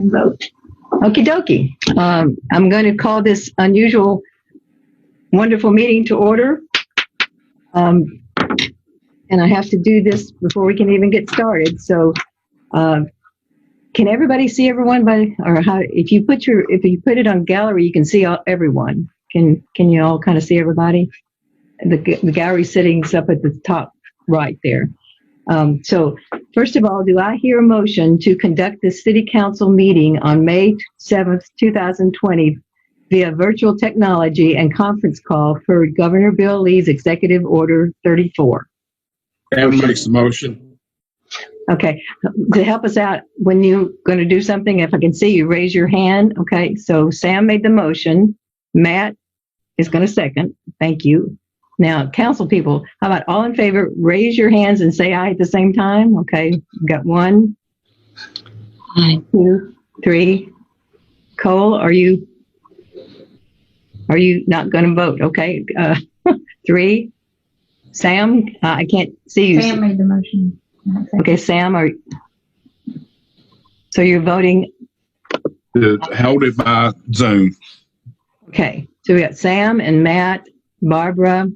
Vote. Okie dokie. I'm going to call this unusual, wonderful meeting to order. And I have to do this before we can even get started. So, can everybody see everyone if you put it on gallery, you can see everyone. Can you all kind of see everybody? The gallery sitting's up at the top right there. So first of all, do I hear a motion to conduct the City Council meeting on May 7th, 2020 via virtual technology and conference call for Governor Bill Lee's Executive Order 34? Sam makes the motion. Okay, to help us out, when you're going to do something, if I can see you, raise your hand. Okay, so Sam made the motion. Matt is going to second. Thank you. Now, council people, how about all in favor, raise your hands and say aye at the same time? Okay, we've got 1, Aye. 2, 3. Cole, are you not going to vote? Okay, 3. Sam, I can't see you. Sam made the motion. Okay, Sam, so you're voting? Held it by Zoom. Okay, so we got Sam and Matt, Barbara,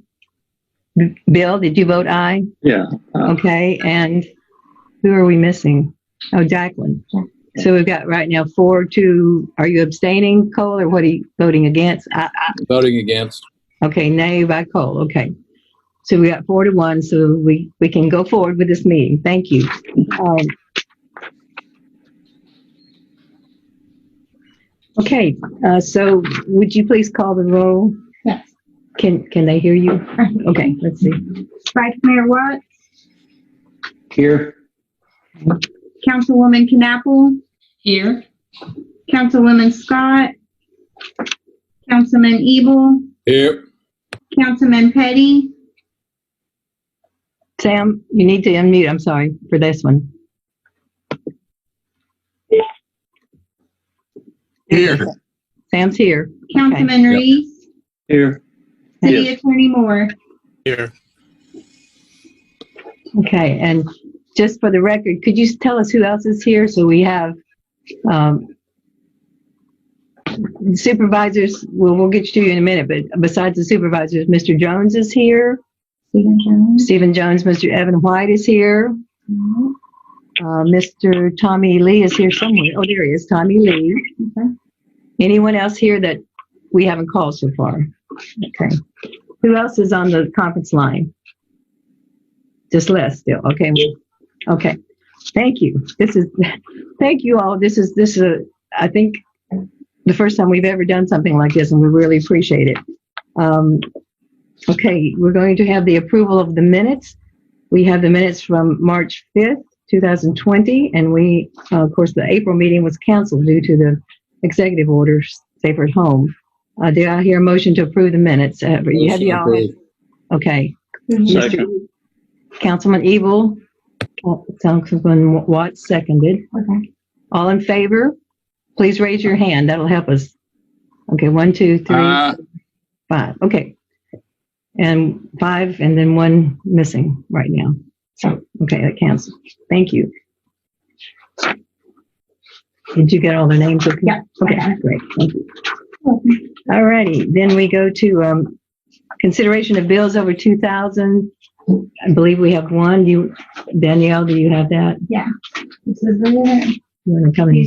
Bill, did you vote aye? Yeah. Okay, and who are we missing? Oh, Jacqueline. So we've got right now 4-2. Are you abstaining, Cole, or what are you voting against? Voting against. Okay, nay by Cole. Okay. So we got 4-1, so we can go forward with this meeting. Thank you. Okay, so would you please call the roll? Yes. Can they hear you? Okay, let's see. Vice Mayor Watts, Here. Councilwoman Knappel, Here. Councilwoman Scott, Councilman Ebel, Here. Councilman Petty, Sam, you need to unmute. I'm sorry for this one. Here. Sam's here. Councilman Yep. Reese, Here. City Yes. Attorney Moore. Here. Okay, and just for the record, could you tell us who else is here? So we have supervisors. Well, we'll get to you in a minute, but besides the supervisors, Mr. Jones is here. Stephen Jones, Mr. Evan White is here. Mr. Tommy Lee is here somewhere. Oh, there he is, Tommy Lee. Okay. Anyone else here that we haven't called so far? Okay. Who else is on the conference line? Just Les still. Okay. Okay. Thank you. Thank you all. This is I think the first time we've ever done something like this, and we really appreciate it. Okay, we're going to have the approval of the minutes. We have the minutes from March 5th, 2020, and of course, the April meeting was canceled due to the executive orders, safer at home. Do I hear a motion to approve the minutes? You have y'all? Okay. Second. Councilman Ebel, Councilman Watts seconded. Okay. All in favor? Please raise your hand. That'll help us. Okay, 1, 2, 3, 5. Okay. And 5, and then 1 missing right now. So, okay, that counts. Thank you. Did you get all their names? Okay. Yeah. Okay, great. Thank you. All righty. Then we go to consideration of bills over 2,000. I believe we have one. Danielle, do you have that? Yeah. This is the one. You want to come in?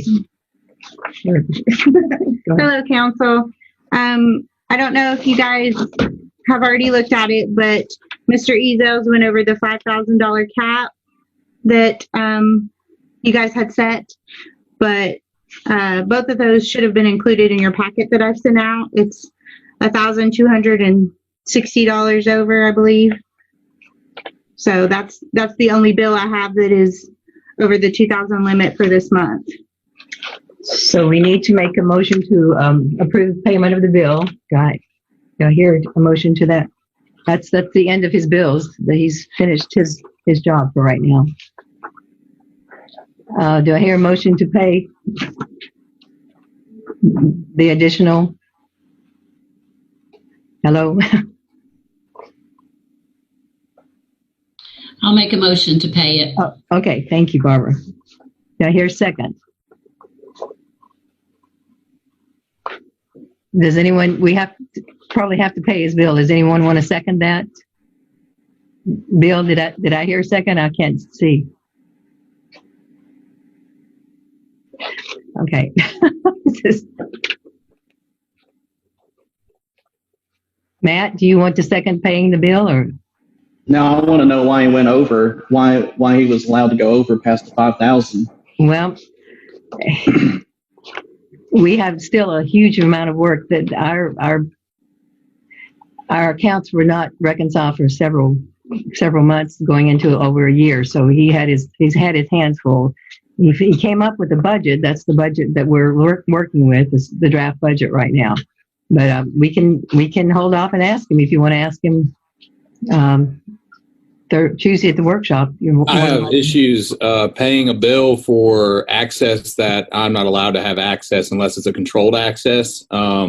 Sure. Go ahead. Hello, Council. I don't know if you guys have already looked at it, but Mr. Ezos went over the $5,000 cap that you guys had set, but both of those should have been included in your packet that I've sent out. It's $1,260 over, I believe. So that's the only bill I have that is over the 2,000 limit for this month. So we need to make a motion to approve payment of the bill. Got I hear a motion to that. That's the end of his bills. That he's finished his job for right now. Do I hear a motion to pay the additional? Hello? I'll make a motion to pay it. Oh, okay, thank you, Barbara. Do I hear a second? does anyone, probably have to pay his bill. Does anyone want to second that? Bill, did I hear a second? I can't see. Okay. Matt, do you want to second paying the bill, or? Now I want to know why he went over, why he was allowed to go over past the 5,000. Well, we have still a huge amount of work that our accounts were not reconciled for several months, going into over a year. So he's had his hands full. He came up with a budget. That's the budget that we're working with, is the draft budget right now. But we can hold off and ask him if you want to ask him Tuesday at the workshop. I have issues paying a bill for access that I'm not allowed to have access unless it's a controlled access. I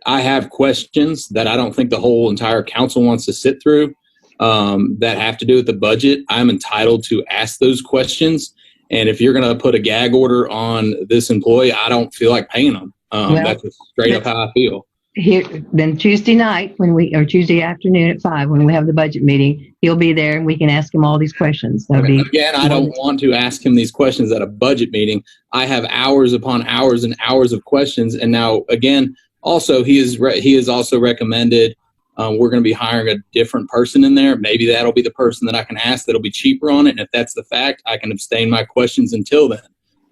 have questions that I don't think the whole entire council wants to sit through that have to do with the budget. I'm entitled to ask those questions. And if you're going to put a gag order on this employee, I don't feel like paying them. That's just straight up how I feel. Here, then Tuesday night or Tuesday afternoon at 5, when we have the budget meeting, he'll be there and we can ask him all these questions. Again, I don't want to ask him these questions at a budget meeting. I have hours upon hours and hours of questions. And now, again, also he is also recommended we're going to be hiring a different person in there. Maybe that'll be the person that I can ask that'll be cheaper on it. And if that's the fact, I can abstain my questions until then.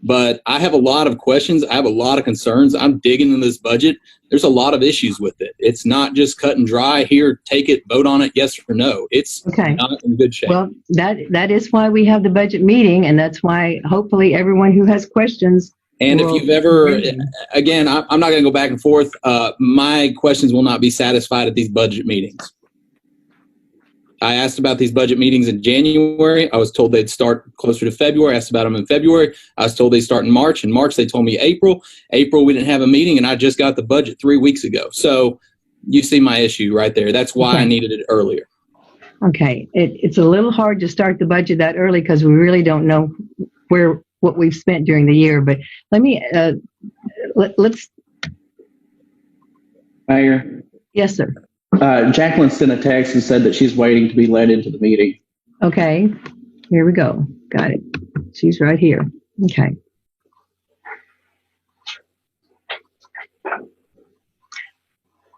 But I have a lot of questions. I have a lot of concerns. I'm digging in this budget. There's a lot of issues with it. It's not just cut and dry. Here, take it, vote on it, yes or no. It's not in good shape. Well, that is why we have the budget meeting, and that's why hopefully everyone who has questions. And if you've ever, again, I'm not going to go back and forth. My questions will not be satisfied at these budget meetings. I asked about these budget meetings in January. I was told they'd start closer to February. I asked about them in February. I was told they'd start in March. In March, they told me April. April, we didn't have a meeting, and I just got the budget 3 weeks ago. So you see my issue right there. That's why I needed it earlier. Okay. It's a little hard to start the budget that early because we really don't know what we've spent during the year. But let me, let's. Mayor? Yes, sir. Jacqueline sent a text and said that she's waiting to be led into the meeting. Okay, here we go. Got it. She's right here. Okay.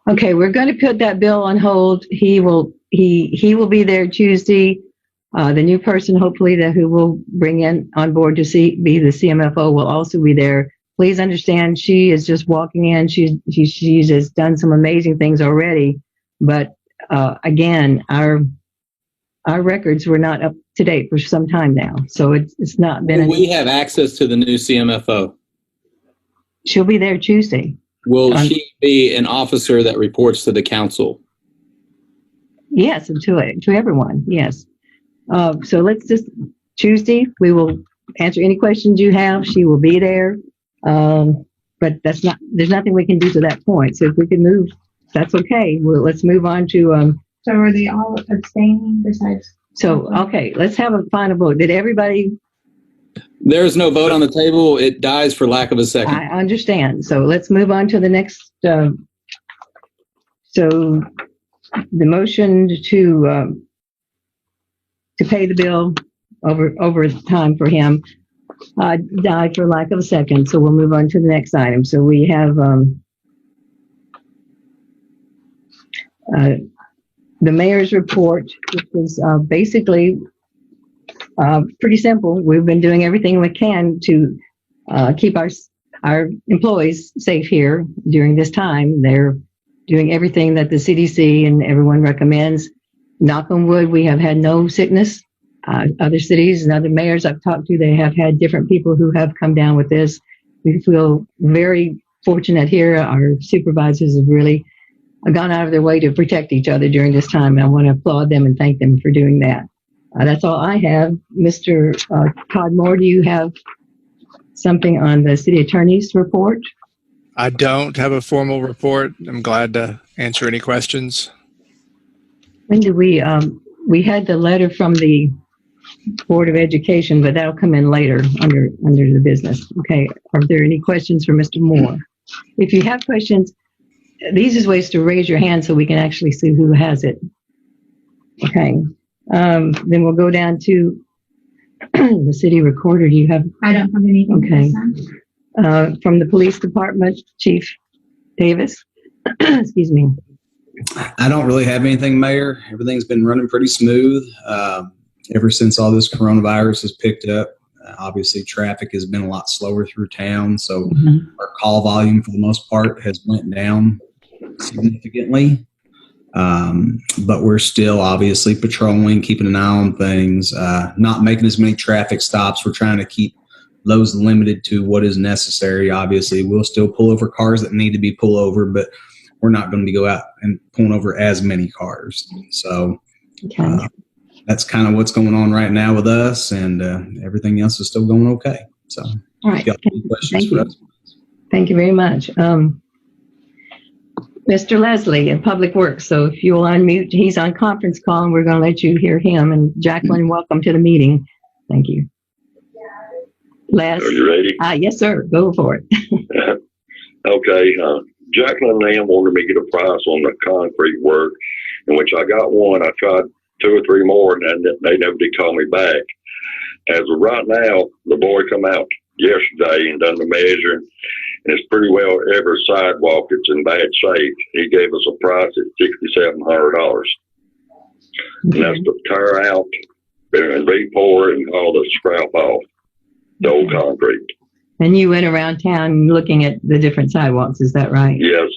Okay, we're going to put that bill on hold. He will be there Tuesday. The new person, hopefully, who will bring in on board to be the CMFO will also be there. Please understand, she is just walking in. She has done some amazing things already. But again, our records were not up to date for some time now, so it's not been. Will we have access to the new CMFO? She'll be there Tuesday. Will she be an officer that reports to the council? Yes, and to everyone. Yes. So let's just Tuesday. We will answer any questions you have. She will be there. But there's nothing we can do to that point. So if we can move. That's okay. Well, let's move on to. So are they all abstaining besides? So, okay, let's have a final vote. Did everybody? There is no vote on the table. It dies for lack of a second. I understand. So let's move on to the next. So the motion to pay the bill over time for him died for lack of a second. So we'll move on to the next item. So we have. The mayor's report, which is basically pretty simple. We've been doing everything we can to keep our employees safe here during this time. They're doing everything that the CDC and everyone recommends. Knock on wood, we have had no sickness. Other cities and other mayors I've talked to, they have had different people who have come down with this. We feel very fortunate here. Our supervisors have really gone out of their way to protect each other during this time. And I want to applaud them and thank them for doing that. That's all I have. Mr. Todd Moore, do you have something on the city attorney's report? I don't have a formal report. I'm glad to answer any questions. When do we had the letter from the Board of Education, but that'll come in later under the business. Okay. Are there any questions for Mr. Moore? if you have questions, the easiest way is to raise your hand so we can actually see who has it. Okay. Then we'll go down to the city recorder. Do you have, I don't have anything. Okay. This time. from the police department, Chief Davis? Excuse me. I don't really have anything, Mayor. Everything's been running pretty smooth ever since all this coronavirus has picked up. Obviously, traffic has been a lot slower through town, so our call volume, for the most part, has went down significantly. But we're still obviously patrolling, keeping an eye on things, not making as many traffic stops. We're trying to keep those limited to what is necessary. Obviously, we'll still pull over cars that need to be pulled over, but we're not going to go out and pulling over as many cars. So that's kind of what's going on right now with us, and everything else is still going okay. So, All right. if you got any questions Thank for you. us? Thank you very much. Mr. Leslie in Public Works. So if you'll unmute, he's on conference call and we're going to let you hear him. And Jacqueline, welcome to the meeting. Thank you. Les? Are you ready? Yes, sir. Go for it. Okay. Jacqueline and them wanted me to get a price on the concrete work, in which I got one. I tried 2 or 3 more, and then they never did call me back. As of right now, the boy come out yesterday and done the measuring, and it's pretty well every sidewalk that's in bad shape. He gave us a price at $6,700. And that's to tear out and re-pour it and all the scrap off the old concrete. And you went around town looking at the different sidewalks. Is that right? Yes,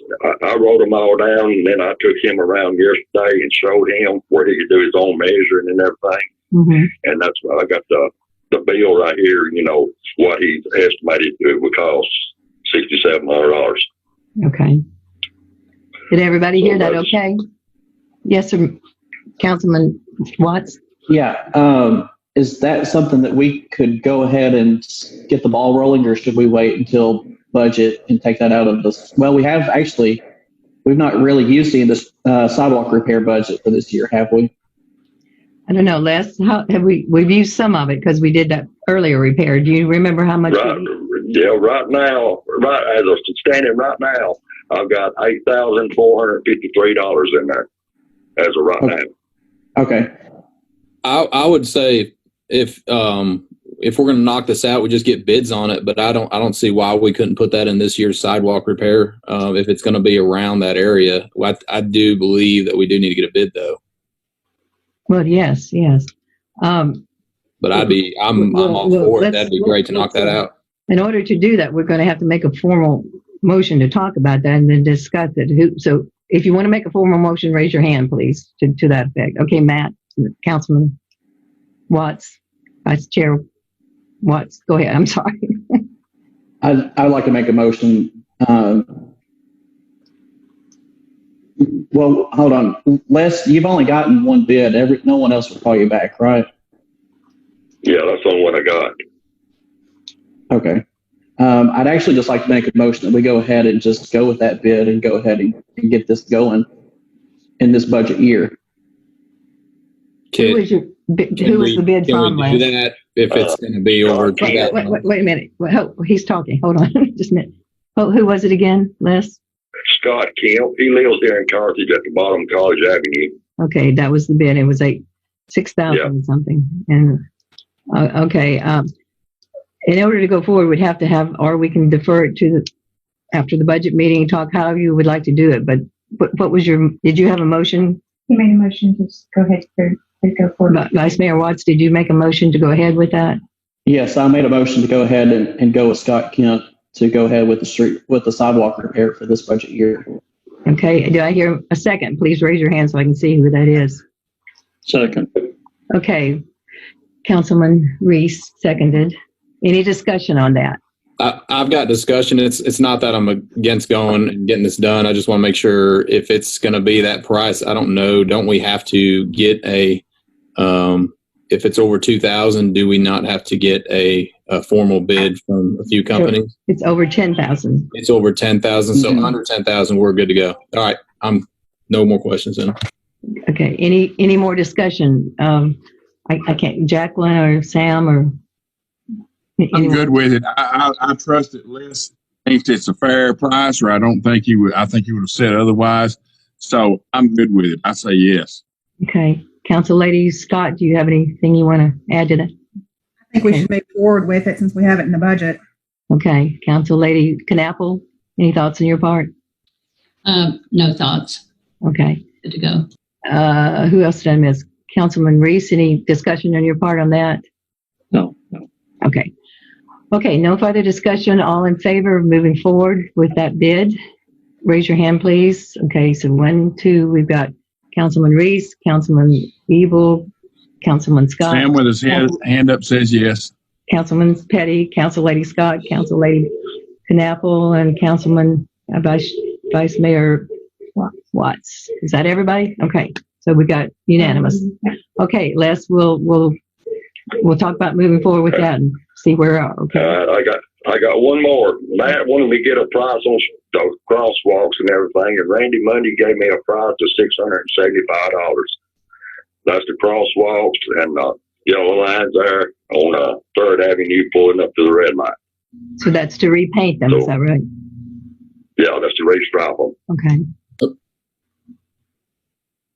I wrote them all down, and then I took him around yesterday and showed him where he could do his own measuring and everything. And that's why I got the bill right here, you know, what he estimated it would cost, $6,700. Okay. Did everybody hear that okay? Yes, sir. Councilman Watts? Yeah. Is that something that we could go ahead and get the ball rolling, or should we wait until budget and take that out of this? Well, we've not really used any of this sidewalk repair budget for this year, have we? I don't know, Les, how have we've used some of it because we did that earlier repair. Do you remember how much? Right now, as I'm standing right now, I've got $8,453 in there as of right now. Okay. I would say if we're going to knock this out, we just get bids on it. But I don't see why we couldn't put that in this year's sidewalk repair if it's going to be around that area. I do believe that we do need to get a bid though. Well, yes. But I'm all for it. That'd be great to knock that out. In order to do that, we're going to have to make a formal motion to talk about that and then discuss it. So if you want to make a formal motion, raise your hand, please, to that effect. Okay, Matt, Councilman Watts, Vice Chair Watts, go ahead. I'm sorry. I'd like to make a motion. Well, hold on. Les, you've only gotten one bid. No one else will call you back, right? Yeah, that's on what I got. Okay. I'd actually just like to make a motion that we go ahead and just go with that bid and go ahead and get this going in this budget year. Who was the bid from? Can we do that if it's going to be over? Wait a minute. He's talking. Hold on just a minute. Who was it again, Les? Scott Kemp. He lives there in Carthage at the bottom of College Avenue. Okay, that was the bid. It was $6,000 something. And okay. In order to go forward, we'd have to have, or we can defer it to after the budget meeting and talk however you would like to do it. But what was did you have a motion? He made a motion to just go ahead and go forward. Vice Mayor Watts, did you make a motion to go ahead with that? Yes, I made a motion to go ahead and go with Scott Kemp to go ahead with the sidewalk repair for this budget year. Okay, do I hear a second? Please raise your hand so I can see who that is. Second. Okay, Councilman Reese seconded. Any discussion on that? I've got discussion. It's not that I'm against going and getting this done. I just want to make sure if it's going to be that price. I don't know. Don't we have to get if it's over 2,000? Do we not have to get a formal bid from a few companies? It's over 10,000. It's over 10,000. So under 10,000, we're good to go. All right. No more questions then. Okay. Any more discussion? I can't. Jacqueline or Sam or. I'm good with it. I trust it, Les. thinks it's a fair price, or I don't think he would. I think he would have said otherwise. So I'm good with it. I say yes. Okay. Council Lady Scott, do you have anything you want to add to that? I think we should move forward with it since we have it in the budget. Okay. Council Lady Knappel, any thoughts on your part? No thoughts. Okay. Good to go. Who else did I miss? Councilman Reese, any discussion on your part on that? No. Okay. Okay, no further discussion. All in favor of moving forward with that bid? Raise your hand, please. Okay, so 1, 2, we've got Councilman Reese, Councilman Evil, Councilman Scott. Sam with his hand up says yes. Councilman Petty, Council Lady Scott, Council Lady Knappel, and Councilman Vice Mayor Watts. Is that everybody? Okay, so we got unanimous. Okay, Les, we'll talk about moving forward with that and see where we are. Okay. I got one more. Matt wanted me to get a price on the crosswalks and everything, and Randy Monday gave me a price of $675. That's the crosswalks and yellow lines there on 3rd Avenue pulling up to the red light. So that's to repaint them, is that right? Yeah, that's the restripe them. Okay.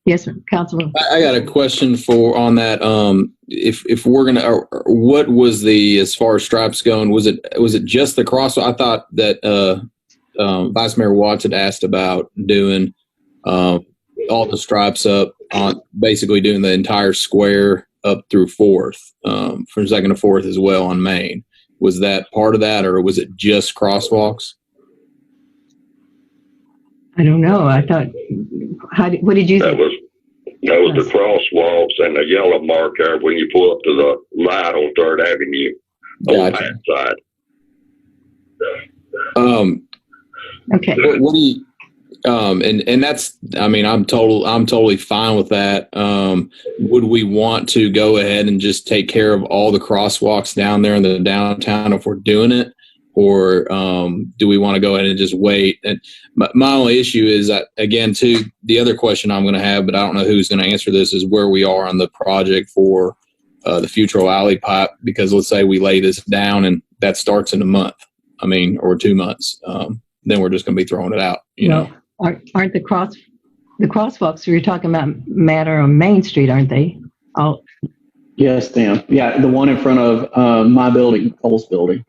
Yes, sir. Councilman. I got a question on that. If we're gonna, what was as far as stripes going? Was it just the cross? I thought that Vice Mayor Watts had asked about doing all the stripes up on, basically doing the entire square up through 4th, from 2nd to 4th as well on Main. Was that part of that, or was it just crosswalks? I don't know. I thought, what did you think? That was the crosswalks and the yellow mark there when you pull up to the light on 3rd Avenue on Gotcha. that side. Okay. What do you, and that's, I mean, I'm totally fine with that. Would we want to go ahead and just take care of all the crosswalks down there in the downtown if we're doing it? Or do we want to go ahead and just wait? And my only issue is that, again, too, the other question I'm going to have, but I don't know who's going to answer this, is where we are on the project for the Futuro Alley pipe. Because let's say we lay this down and that starts in a month, or 2 months. Then we're just going to be throwing it out. You know, aren't the crosswalks you're talking about matter on Main Street, aren't they? Oh, Yes, Dan. Yeah, the one in front of my building, Cole's building.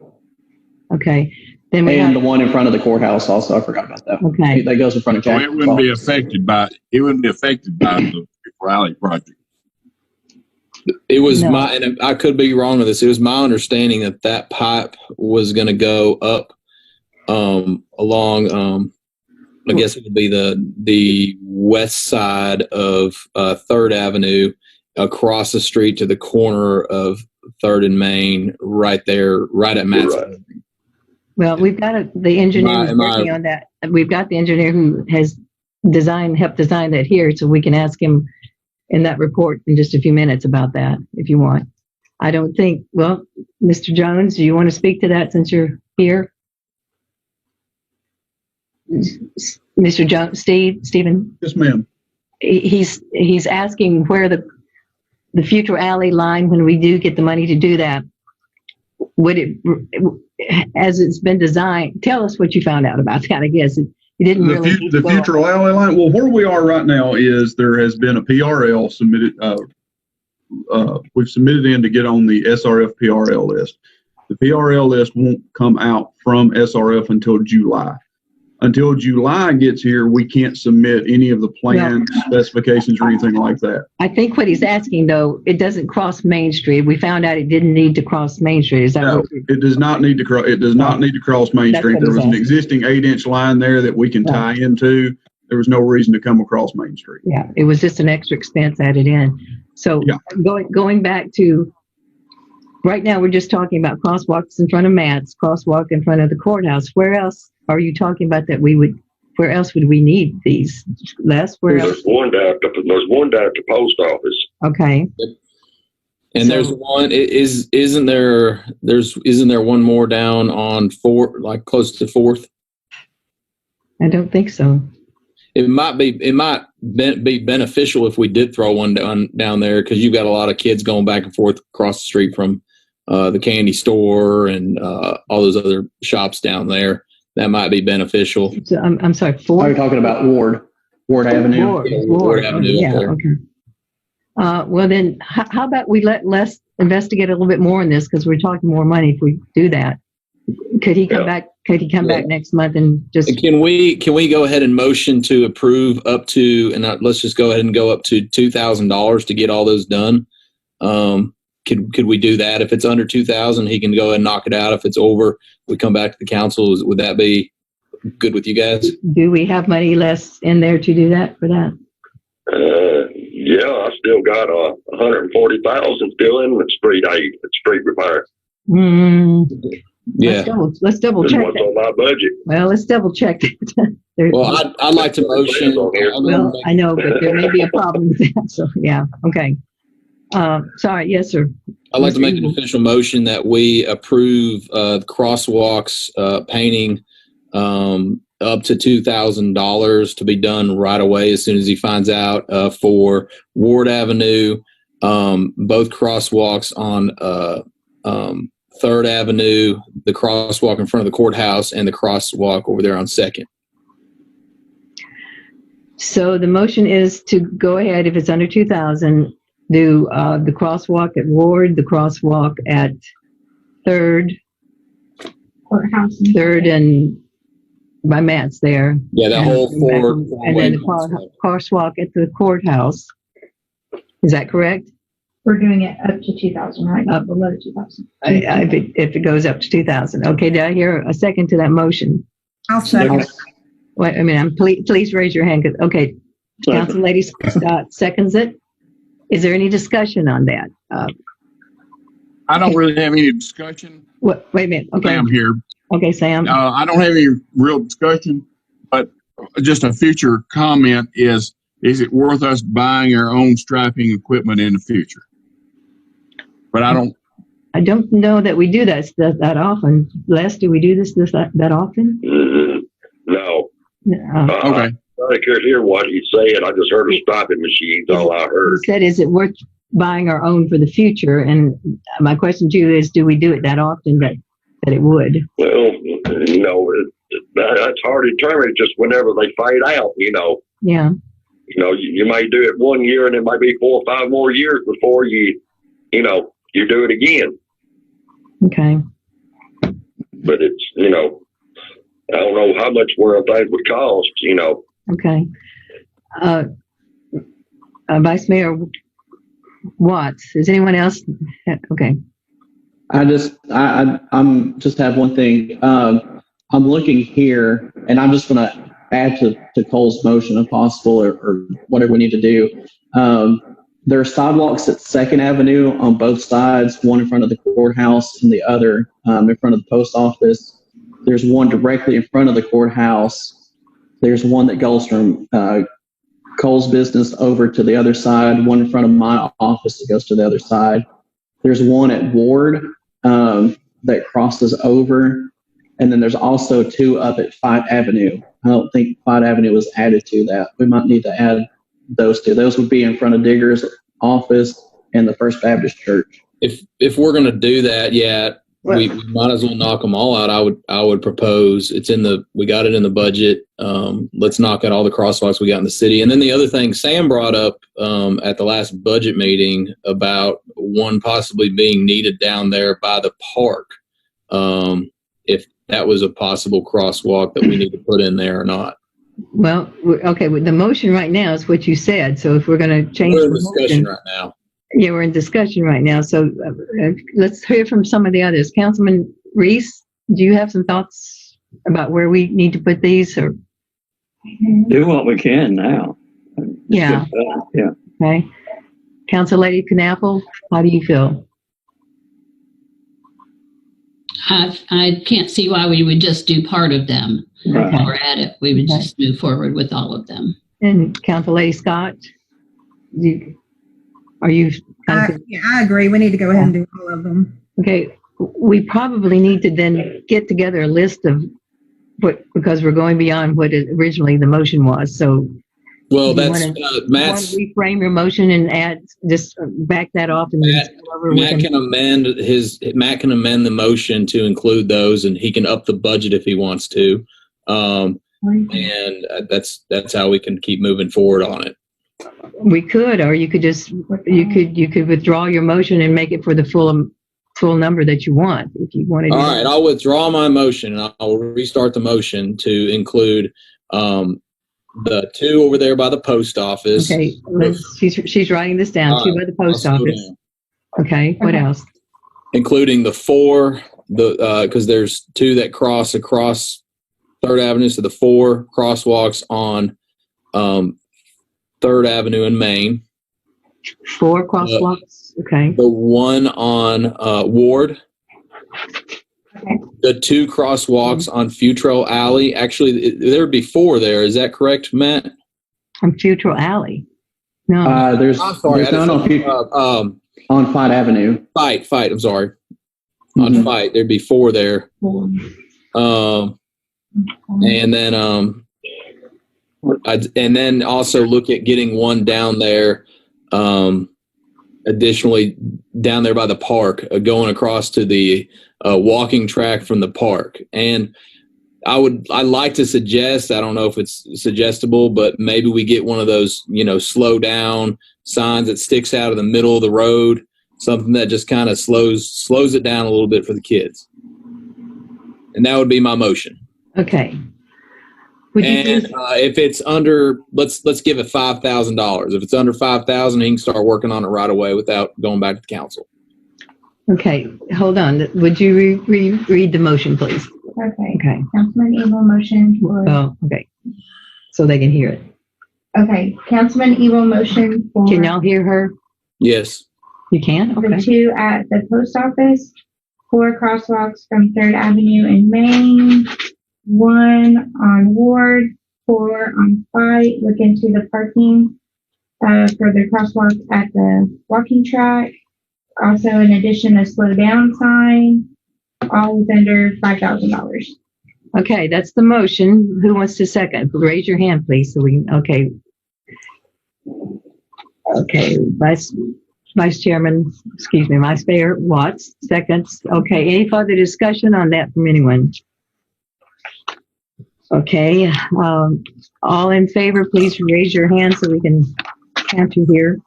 okay. Then we And have, the one in front of the courthouse also. I forgot about that. Okay. That goes in front of So Jack. it wouldn't be affected by the rally project. it was No. and I could be wrong with this. It was my understanding that pipe was going to go up along. I guess it would be the west side of 3rd Avenue, across the street to the corner of 3rd and Main, right there, right at Matt's. Right. well, we've got the engineer who's working on that. We've got the engineer who has helped design that here, so we can ask him in that report in just a few minutes about that if you want. I don't think, well, Mr. Jones, do you want to speak to that since you're here? Mr. Jones, Stephen? Yes, ma'am. He's asking where the future alley line, when we do get the money to do that, would it, as it's been designed, tell us what you found out about that. I guess you didn't really. The future alley line. Well, where we are right now is there has been a PRL submitted. We've submitted in to get on the SRF PRL list. The PRL list won't come out from SRF until July. Until July gets here, we can't submit any of the plans, specifications, or anything like that. I think what he's asking, though, it doesn't cross Main Street. We found out it didn't need to cross Main Street. Is that No, it does not need to cross. It does not need to cross Main That's Street. what There he's was an asking. existing 8-inch line there that we can tie into. There was no reason to come across Main Street. Yeah, it was just an extra expense added in. So Yeah. going back to, right now, we're just talking about crosswalks in front of Matt's, crosswalk in front of the courthouse. Where else are you talking about that where else would we need these? Les, where else? There's one down at the post office. Okay. And So- there's one, isn't there one more down on 4th, like close to 4th? I don't think so. It might be beneficial if we did throw one down there, because you've got a lot of kids going back and forth across the street from the candy store and all those other shops down there. that might be beneficial. So I'm sorry, Are you Ford? talking about Ward Avenue? Ward Avenue up Yeah, there. okay. Well then, how about we let Les investigate a little bit more on this, because we're talking more money if we do that. Could he come back? Could he come back next month and just? And can we go ahead and motion to approve up to, and let's just go ahead and go up to $2,000 to get all those done? Could we do that? If it's under 2,000, he can go ahead and knock it out. If it's over, we come back to the council. Would that be good with you guys? Do we have money less in there to do that for that? Yeah, I still got 140,000 still in the street aid, street repair. Yeah. Let's double This check one's that. on my budget. Well, let's double check that. Well, I'd like to motion. Well, I know, but there may be a problem with that. So yeah, okay. Sorry, yes, sir. I'd like to make an official motion that we approve the crosswalks painting up to $2,000 to be done right away as soon as he finds out for Ward Avenue, both crosswalks on 3rd Avenue, the crosswalk in front of the courthouse, and the crosswalk over there on 2nd. So the motion is to go ahead, if it's under 2,000, do the crosswalk at Ward, the crosswalk at 3rd, Courthouse. 3rd and by Matt's there. Yeah, that and, whole forward. And then the crosswalk at the courthouse. Is that correct? We're doing it up to 2,000, right? Up below 2,000. If it goes up to 2,000. Okay, did I hear a second to that motion? I'll second. Wait, I mean, please raise your hand. Okay, Council Lady Scott seconds it. Is there any discussion on that? I don't really have any discussion. What? Wait a minute. Okay. Sam here. Okay, Sam. I don't have any real discussion, but just a future comment is it worth us buying our own striping equipment in the future? But I don't know that we do that often. Les, do we do this that often? No. Okay. I couldn't hear what he said. I just heard a striping machine. That's all I heard. He said, is it worth buying our own for the future? And my question to you is, do we do it that often that it would? Well, that's hard to determine. Just whenever they fade out, Yeah. You may do it one year and it might be 4 or 5 more years before you do it again. Okay. But it's, I don't know how much more things would cost, Okay. Vice Mayor Watts, is anyone else? Okay. I'm just have one thing. I'm looking here, and I'm just going to add to Cole's motion if possible, or whatever we need to do. There are sidewalks at 2nd Avenue on both sides, one in front of the courthouse and the other in front of the post office. There's one directly in front of the courthouse. There's one that goes from Cole's business over to the other side, one in front of my office that goes to the other side. There's one at Ward that crosses over. And then there's also 2 up at 5 Avenue. I don't think 5 Avenue was added to that. We might need to add those 2. Those would be in front of Digger's office and the First Baptist Church. If we're going to do that, we might as well knock them all out. I would propose we got it in the budget. Let's knock out all the crosswalks we got in the city. And then the other thing Sam brought up at the last budget meeting about one possibly being needed down there by the park. If that was a possible crosswalk that we need to put in there or not. Well, okay. The motion right now is what you said. So if we're going to change we're in the discussion motion, right now. Yeah, we're in discussion right now. So let's hear from some of the others. Councilman Reese, do you have some thoughts about where we need to put these? Or do what we can now. Yeah. Yeah. Okay. Council Lady Knappel, how do you feel? I can't see why we would just do part of them. Right. While we're at it, we would just move forward with all of them. And Council Lady Scott, are you? Yeah, I agree. We need to go ahead and do all of them. Okay. We probably need to then get together a list of because we're going beyond what originally the motion was. So Well, Do you that's wanna- Matt's. Want to reframe your motion and add, just back that off and then go over with Matt him? can amend the motion to include those, and he can up the budget if he wants to. And that's how we can keep moving forward on it. We could, or you could just, you could withdraw your motion and make it for the full number that you want, if you wanted. All right, I'll withdraw my motion, and I'll restart the motion to include the two over there by the post office. Okay, she's writing this down. Two by the post office. Okay, what else? Including the four, because there's two that cross across 3rd Avenue, so the 4 crosswalks on 3rd Avenue in Maine. 4 crosswalks, okay. The one on Ward. Okay. The 2 crosswalks on Futrell Alley. Actually, there'd be 4 there. Is that correct, Matt? On Futrell Alley? No. There's none on Fight Avenue. Fight. I'm sorry. On Fight, there'd be 4 there. And then also look at getting one down there. Additionally, down there by the park, going across to the walking track from the park. And I'd like to suggest, I don't know if it's suggestible, but maybe we get one of those, slow down signs that sticks out of the middle of the road, something that just kind of slows it down a little bit for the kids. And that would be my motion. Okay. If it's under, let's give it $5,000. If it's under $5,000, he can start working on it right away without going back to the council. Okay, hold on. Would you read the motion, please? Okay. Councilman Evil motion for. Oh, okay. So they can hear it. Okay, Councilman Evil motion for. Can y'all hear her? Yes. You can? Okay. The 2 at the post office, 4 crosswalks from 3rd Avenue in Maine, 1 on Ward, 4 on Fight. Look into the parking for the crosswalks at the walking track. Also, in addition, a slow down sign, all is under $5,000. Okay, that's the motion. Who wants to second? Raise your hand, please, so we can, okay. Okay, Vice Chairman Watts, seconds. Okay, any further discussion on that from anyone? Okay, all in favor, please raise your hand so we can count you here.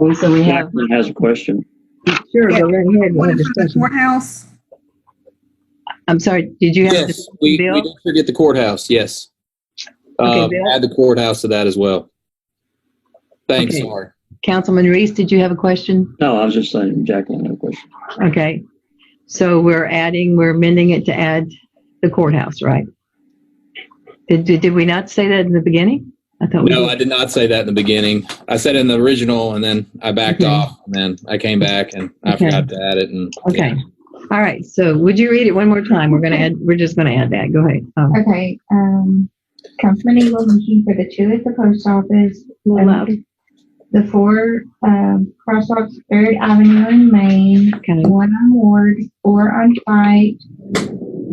Okay, so we have. Jacqueline has a question. Sure, go right ahead. What is the courthouse? I'm sorry, did you have Yes, we did forget the courthouse. Yes. Okay, Bill? Add the courthouse to that as well. Thanks, Okay. sorry. Councilman Reese, did you have a question? No, I was just saying Jacqueline had a question. Okay, so we're amending it to add the courthouse, right? Did we not say that in the beginning? I thought we No, did. I did not say that in the beginning. I said it in the original, and then I backed off, and then I came back, and I forgot to add it. And Okay. All right. So would you read it one more time? We're just going to add that. Go ahead. Okay, Councilman Evil motion for the 2 at the post office. The 4 crosswalks, 3rd Avenue in Maine, Okay. 1 on Ward, 4 on Fight.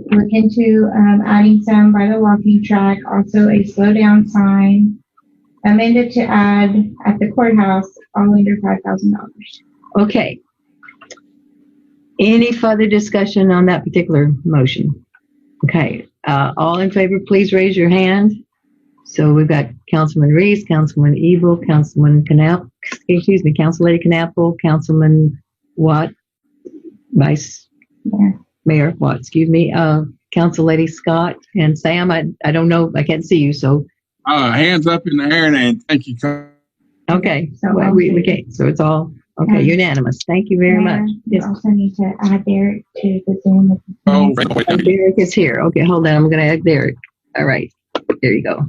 Look into adding some by the walking track, also a slow down sign. Amended to add at the courthouse, all under $5,000. Okay. Any further discussion on that particular motion? Okay. All in favor, please raise your hand. So we've got Councilman Reese, Councilman Evil, Council Lady Knappel, Councilman Watt, Vice Mayor Watt, Council Lady Scott, and Sam. I don't know, I can't see you, so. Hands up in the air and thank you. Okay, so okay, so it's all, okay, unanimous. Thank you very much. You also need to add Derek to the Zoom. Oh, Derek is here. Okay, hold on, I'm gonna add Derek. All right, there you go.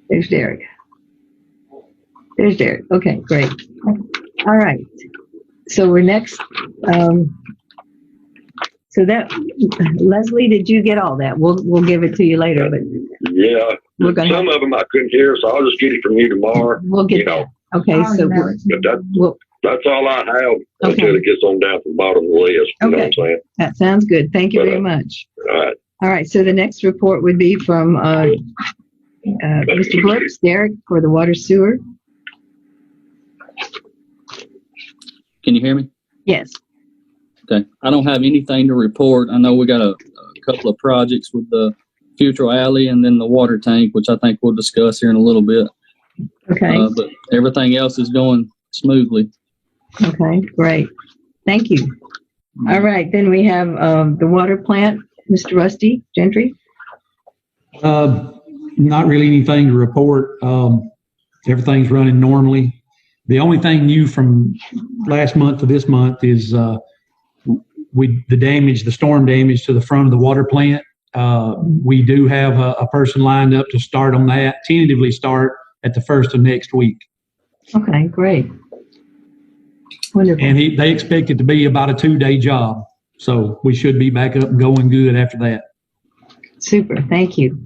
There's Derek. Okay, great. All right. So we're next. So that, Leslie, did you get all that? We'll give it to you later, but Yeah, some of them I couldn't hear, so I'll just get it from you tomorrow. We'll get that. Okay, so that's all I have until it gets on down to the bottom of the list. You know what I'm saying? That sounds good. Thank you very much. All right. All right. So the next report would be from Mr. Brooks, Derek for the water sewer. Can you hear me? Yes. Okay. I don't have anything to report. I know we got a couple of projects with the Future Alley and then the water tank, which I think we'll discuss here in a little bit. Okay. But everything else is going smoothly. Okay, great. Thank you. All right, then we have the water plant, Mr. Rusty Gentry. Not really anything to report. Everything's running normally. The only thing new from last month to this month is the storm damage to the front of the water plant. We do have a person lined up to start on that, tentatively start at the first of next week. Okay, great. Wonderful. And they expect it to be about a 2-day job. So we should be back up and going good after that. Super, thank you.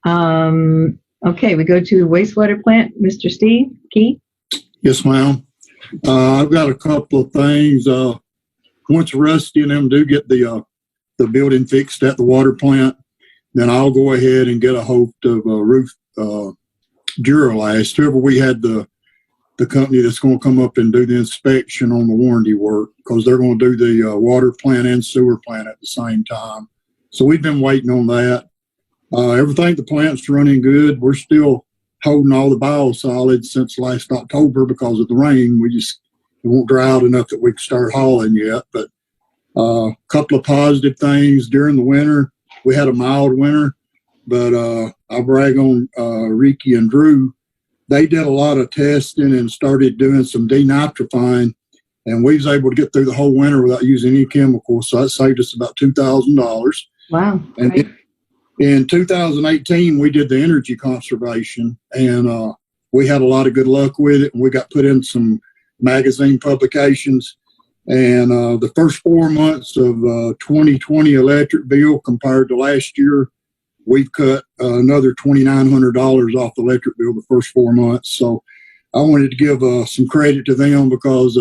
Okay, we go to wastewater plant, Mr. Steve Key. Yes, ma'am. I've got a couple of things. Once Rusty and them do get the building fixed at the water plant, then I'll go ahead and get a hold of roof Duralast. Whoever we had the company that's going to come up and do the inspection on the warranty work, because they're going to do the water plant and sewer plant at the same time. So we've been waiting on that. Everything, the plant's running good. We're still holding all the biosolids since last October because of the rain. It won't dry out enough that we can start hauling yet. But a couple of positive things during the winter. We had a mild winter, but I brag on Ricky and Drew. They did a lot of testing and started doing some denitrifying, and we was able to get through the whole winter without using any chemicals. So that saved us about $2,000. Wow. And in 2018, we did the energy conservation, and we had a lot of good luck with it. And we got put in some magazine publications. And the first 4 months of 2020 electric bill compared to last year, we've cut another $2,900 off the electric bill the first 4 months. So I wanted to give some credit to them because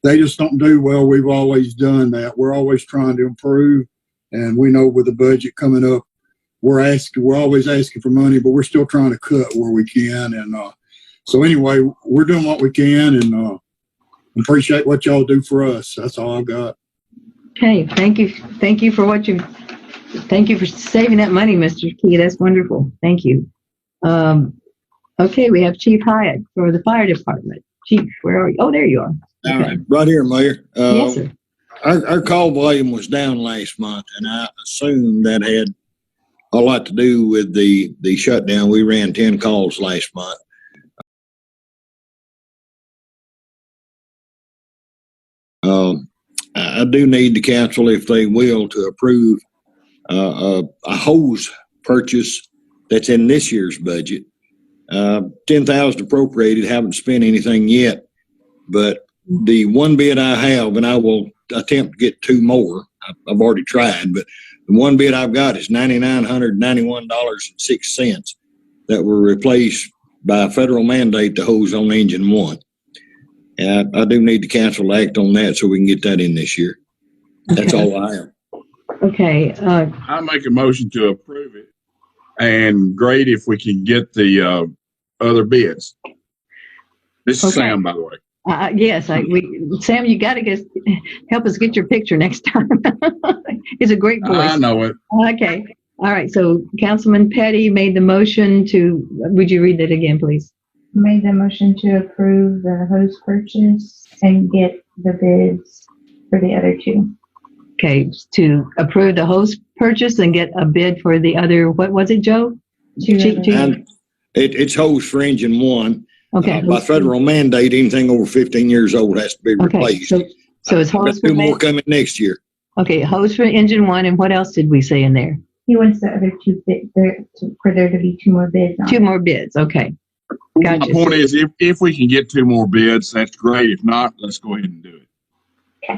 they just don't do well. We've always done that. We're always trying to improve. And we know with the budget coming up, we're always asking for money, but we're still trying to cut where we can. And so anyway, we're doing what we can, and appreciate what y'all do for us. That's all I've got. Okay, thank you. Thank you for saving that money, Mr. Key. That's wonderful. Thank you. Okay, we have Chief Hyatt for the fire department. Chief, where are you? Oh, there you are. Okay. All right, right here, Mayor. Yes, sir. Our call volume was down last month, and I assume that had a lot to do with the shutdown. We ran 10 calls last month. I do need the council, if they will, to approve a hose purchase that's in this year's budget. 10,000 appropriated, haven't spent anything yet, but the one bid I have, and I will attempt to get 2 more. I've already tried, but the one bid I've got is $9,991.06 that will replace by federal mandate the hose on engine 1. And I do need the council to act on that so we can get that in this year. That's all I have. Okay. I make a motion to approve it, and great if we can get the other bids. This is Sam, by the way. Yes, Sam, you got to help us get your picture next time. It's a great voice. I know it. Okay. All right. So Councilman Petty made the motion to, would you read that again, please? Made the motion to approve the hose purchase and get the bids for the other 2. Okay. To approve the hose purchase and get a bid for the other, what was it, Joe? It's hose for engine 1. Okay. By federal mandate, anything over 15 years old has to be replaced. So it's hose for 2 more coming next year. Okay, hose for engine 1, and what else did we say in there? He wants the other 2 bids for there to be 2 more bids. 2 more bids. Okay. Gotcha. My point is, if we can get 2 more bids, that's great. If not, let's go ahead and do it.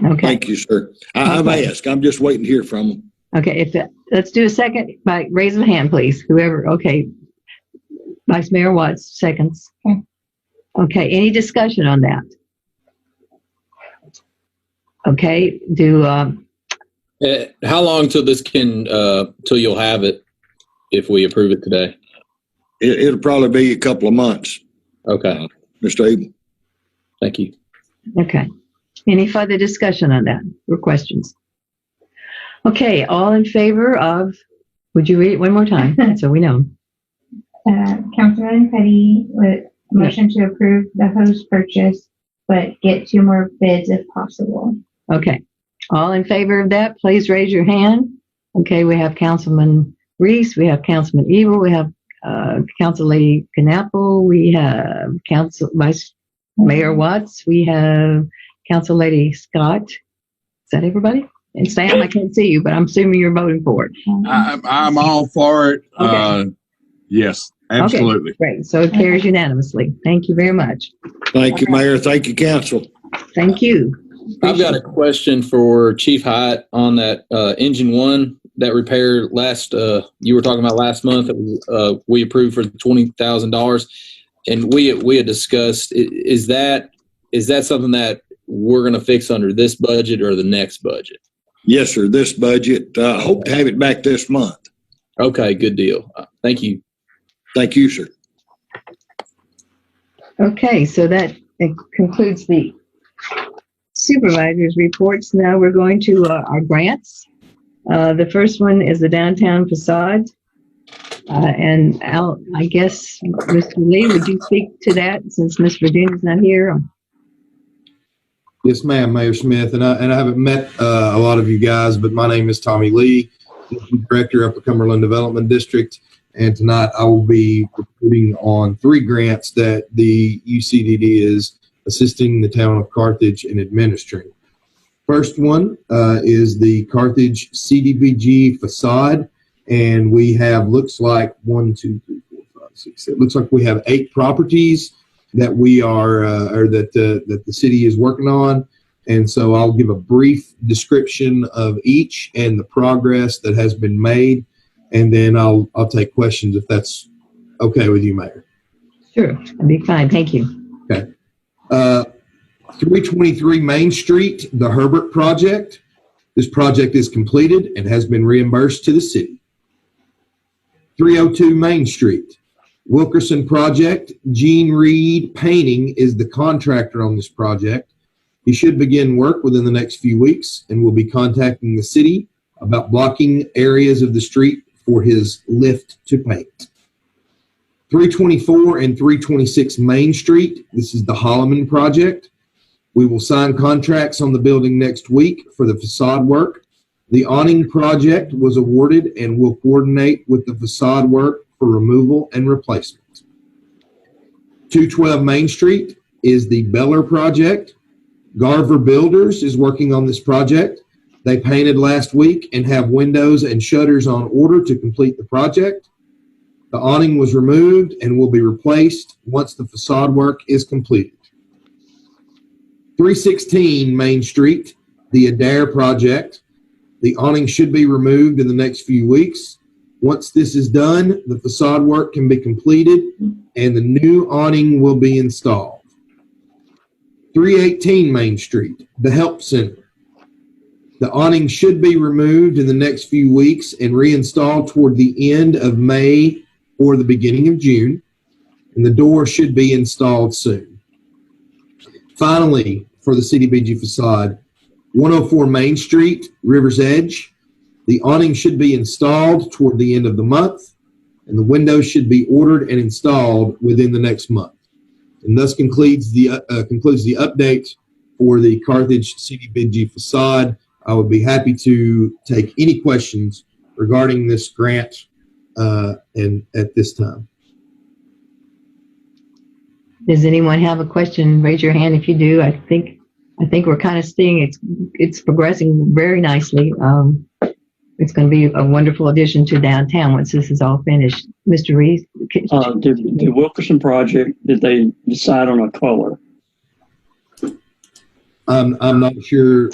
Okay. Thank you, sir. I've asked. I'm just waiting to hear from them. Okay. Let's do a second by raise of a hand, please. Whoever. Okay. Vice Mayor Watts, seconds. Okay. Any discussion on that? Okay. How long till this till you'll have it if we approve it today? it'll probably be a couple of months. Okay. Mr. Abel. Thank you. Okay. Any further discussion on that or questions? Okay, all in favor of, would you read it one more time so we know? Councilman Petty would motion to approve the hose purchase, but get 2 more bids if possible. Okay. All in favor of that, please raise your hand. Okay, we have Councilman Reese, we have Councilman Evil, we have Council Lady Knappel, we have Council Vice Mayor Watts, we have Council Lady Scott. Is that everybody? And Sam, I can't see you, but I'm assuming you're voting for it. I'm all for it. Okay. Yes, absolutely. Okay, great. So it carries unanimously. Thank you very much. Thank you, Mayor. Thank you, Council. Thank you. I've got a question for Chief Hyatt on that engine 1 that repair you were talking about last month that we approved for $20,000, and we had discussed is that something that we're going to fix under this budget or the next budget? Yes, sir. This budget. Hope to have it back this month. Okay, good deal. Thank you. Thank you, sir. Okay, so that concludes the supervisors' reports. Now we're going to our grants. The first one is the downtown facade. And Al, I guess, Mr. Lee, would you speak to that since Ms. Virginia's not here? Yes, ma'am, Mayor Smith, and I haven't met a lot of you guys, but my name is Tommy Lee, Director, Upper Cumberland Development District, and tonight I will be reporting on 3 grants that the UCDD is assisting the town of Carthage in administering. First one is the Carthage CDBG facade, and we have, looks like 1, 2, 3, 4, 5, 6, 7. It looks like we have 8 properties that we are, or that the city is working on. And so I'll give a brief description of each and the progress that has been made. And then I'll take questions if that's okay with you, Mayor. Sure, that'd be fine. Thank you. Okay. 323 Main Street, the Herbert project. This project is completed and has been reimbursed to the city. 302 Main Street, Wilkerson project. Gene Reed Painting is the contractor on this project. He should begin work within the next few weeks and will be contacting the city about blocking areas of the street for his lift to paint. 324 and 326 Main Street. This is the Holloman project. We will sign contracts on the building next week for the facade work. The awning project was awarded and will coordinate with the facade work for removal and replacement. 212 Main Street is the Beller project. Garver Builders is working on this project. They painted last week and have windows and shutters on order to complete the project. The awning was removed and will be replaced once the facade work is completed. 316 Main Street, the Adair project. The awning should be removed in the next few weeks. Once this is done, the facade work can be completed and the new awning will be installed. 318 Main Street, the Help Center. The awning should be removed in the next few weeks and reinstalled toward the end of May or the beginning of June, and the door should be installed soon. Finally, for the CDBG facade, 104 Main Street, River's Edge. The awning should be installed toward the end of the month, and the windows should be ordered and installed within the next month. And thus concludes the update for the Carthage CDBG facade. I would be happy to take any questions regarding this grant and at this time. Does anyone have a question? Raise your hand if you do. I think we're kind of seeing it's progressing very nicely. It's going to be a wonderful addition to downtown once this is all finished. Mr. Reed? The Wilkerson project, did they decide on a color? I'm not sure,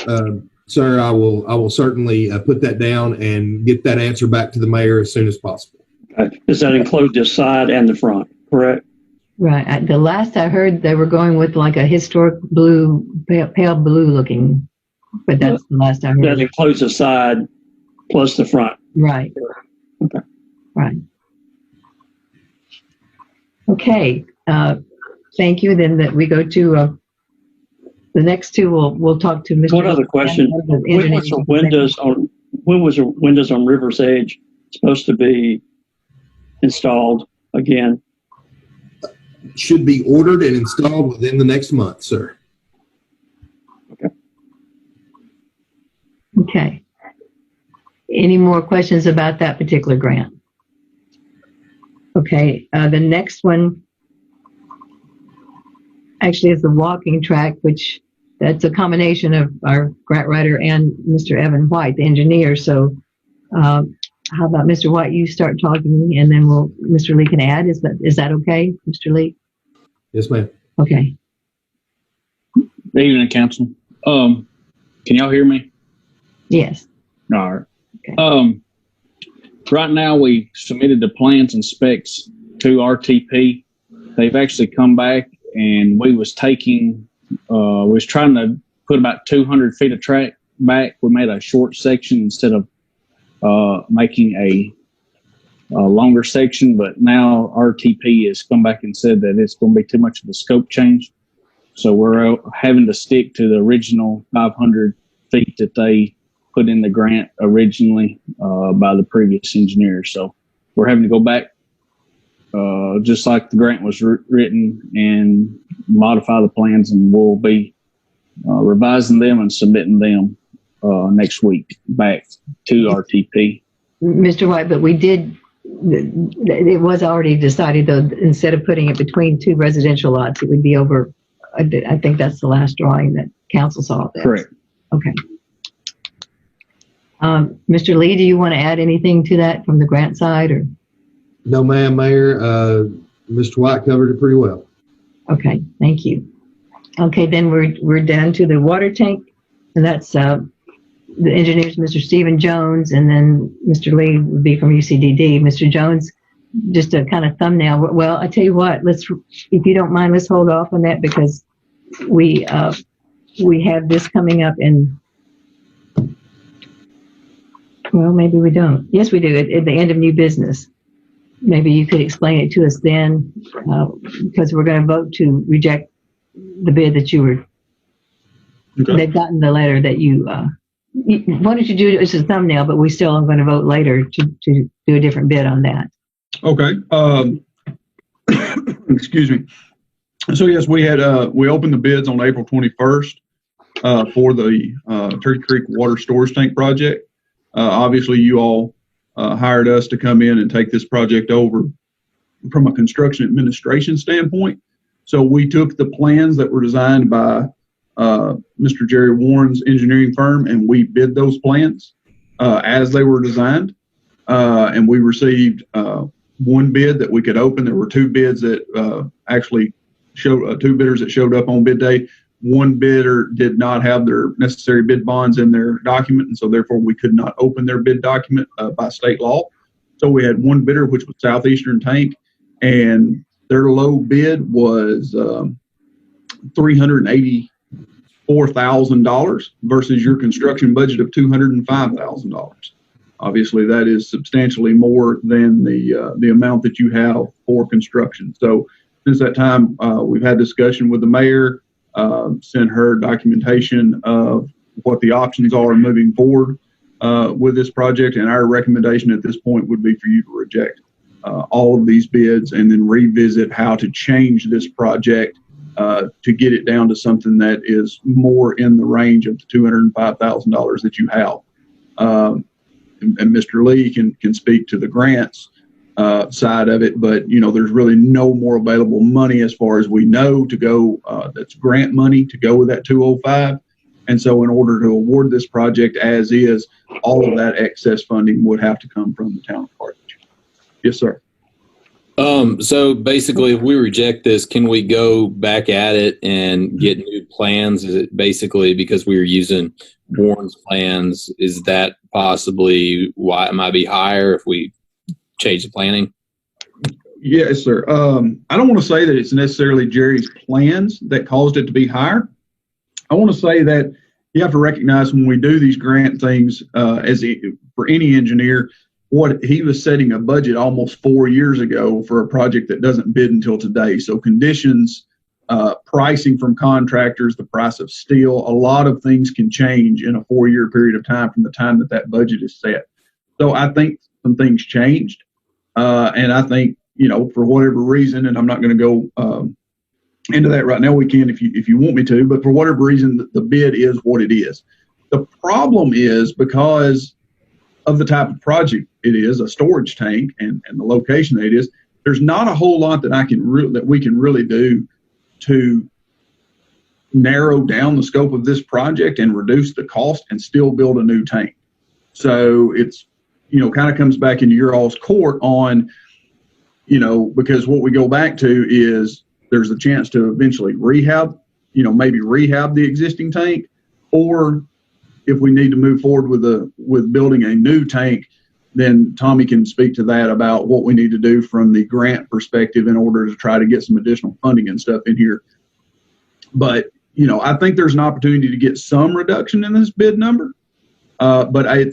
sir. I will certainly put that down and get that answer back to the mayor as soon as possible. Okay. Does that include the side and the front, correct? Right. The last I heard, they were going with like a historic blue, pale blue looking, but that's the last I heard. That includes the side plus the front. Right. Okay. Right. Okay, thank you. Then that we go to the next two. We'll talk to Mr. One other question. When was the windows on River's Edge supposed to be installed again? Should be ordered and installed within the next month, sir. Okay. Any more questions about that particular grant? Okay, the next one actually is the walking track, which that's a combination of our grant writer and Mr. Evan White, the engineer. So how about Mr. White, you start talking and then Mr. Lee can add. Is that okay, Mr. Lee? Yes, ma'am. Okay. Good evening, Council. Can y'all hear me? Yes. All right. Okay. Right now, we submitted the plans and specs to RTP. They've actually come back, and we was trying to put about 200 feet of track back. We made a short section instead of making a longer section, but now RTP has come back and said that it's going to be too much of a scope change. So we're having to stick to the original 500 feet that they put in the grant originally by the previous engineer. So we're having to go back just like the grant was written and modify the plans, and we'll be revising them and submitting them next week back to RTP. Mr. White, but it was already decided though, instead of putting it between two residential lots, it would be over. I think that's the last drawing that council saw. Correct. Okay. Mr. Lee, do you want to add anything to that from the grant side, or? No, ma'am, Mayor. Mr. White covered it pretty well. Okay, thank you. Okay, then we're down to the water tank, and that's the engineers, Mr. Stephen Jones, and then Mr. Lee would be from UCDD. Mr. Jones, just a kind of thumbnail. Well, I tell you what, if you don't mind, let's hold off on that because we have this coming up in. Well, maybe we don't. Yes, we do. At the end of new business. Maybe you could explain it to us then, because we're going to vote to reject the bid that you were. Okay. They've gotten the letter that you. Why don't you do it as a thumbnail? But we still are going to vote later to do a different bid on that. Okay. Excuse me. So yes, we opened the bids on April 21st for the Turkey Creek Water Storage Tank project. Obviously, you all hired us to come in and take this project over from a construction administration standpoint. So we took the plans that were designed by Mr. Jerry Warren's engineering firm, and we bid those plans as they were designed. And we received one bid that we could open. There were two bids that actually showed two bidders that showed up on bid day. One bidder did not have their necessary bid bonds in their document, and so therefore we could not open their bid document by state law. So we had one bidder, which was Southeastern Tank, and their low bid was $384,000 versus your construction budget of $205,000. Obviously, that is substantially more than the amount that you have for construction. So since that time, we've had discussion with the mayor. Sent her documentation of what the options are moving forward with this project, and our recommendation at this point would be for you to reject all of these bids and then revisit how to change this project to get it down to something that is more in the range of the $205,000 that you have. And Mr. Lee can speak to the grants side of it, but there's really no more available money as far as we know to go. That's grant money to go with that 205, and so in order to award this project as is, all of that excess funding would have to come from the town of Carthage. Yes, sir. So basically, if we reject this, can we go back at it and get new plans? Is it basically because we were using Warren's plans? Is that possibly why it might be higher if we change the planning? Yes, sir. I don't want to say that it's necessarily Jerry's plans that caused it to be higher. I want to say that you have to recognize when we do these grant things, for any engineer, what he was setting a budget almost 4 years ago for a project that doesn't bid until today. So conditions, pricing from contractors, the price of steel, a lot of things can change in a 4-year period of time from the time that budget is set. So I think some things changed. And I think, for whatever reason, and I'm not going to go into that right now, we can if you want me to, but for whatever reason, the bid is what it is. The problem is because of the type of project it is, a storage tank, and the location that it is, there's not a whole lot that we can really do to narrow down the scope of this project and reduce the cost and still build a new tank. So it's, kind of comes back into your all's court on, because what we go back to is there's a chance to eventually maybe rehab the existing tank, or if we need to move forward with building a new tank, then Tommy can speak to that about what we need to do from the grant perspective in order to try to get some additional funding and stuff in here. But, I think there's an opportunity to get some reduction in this bid number. But I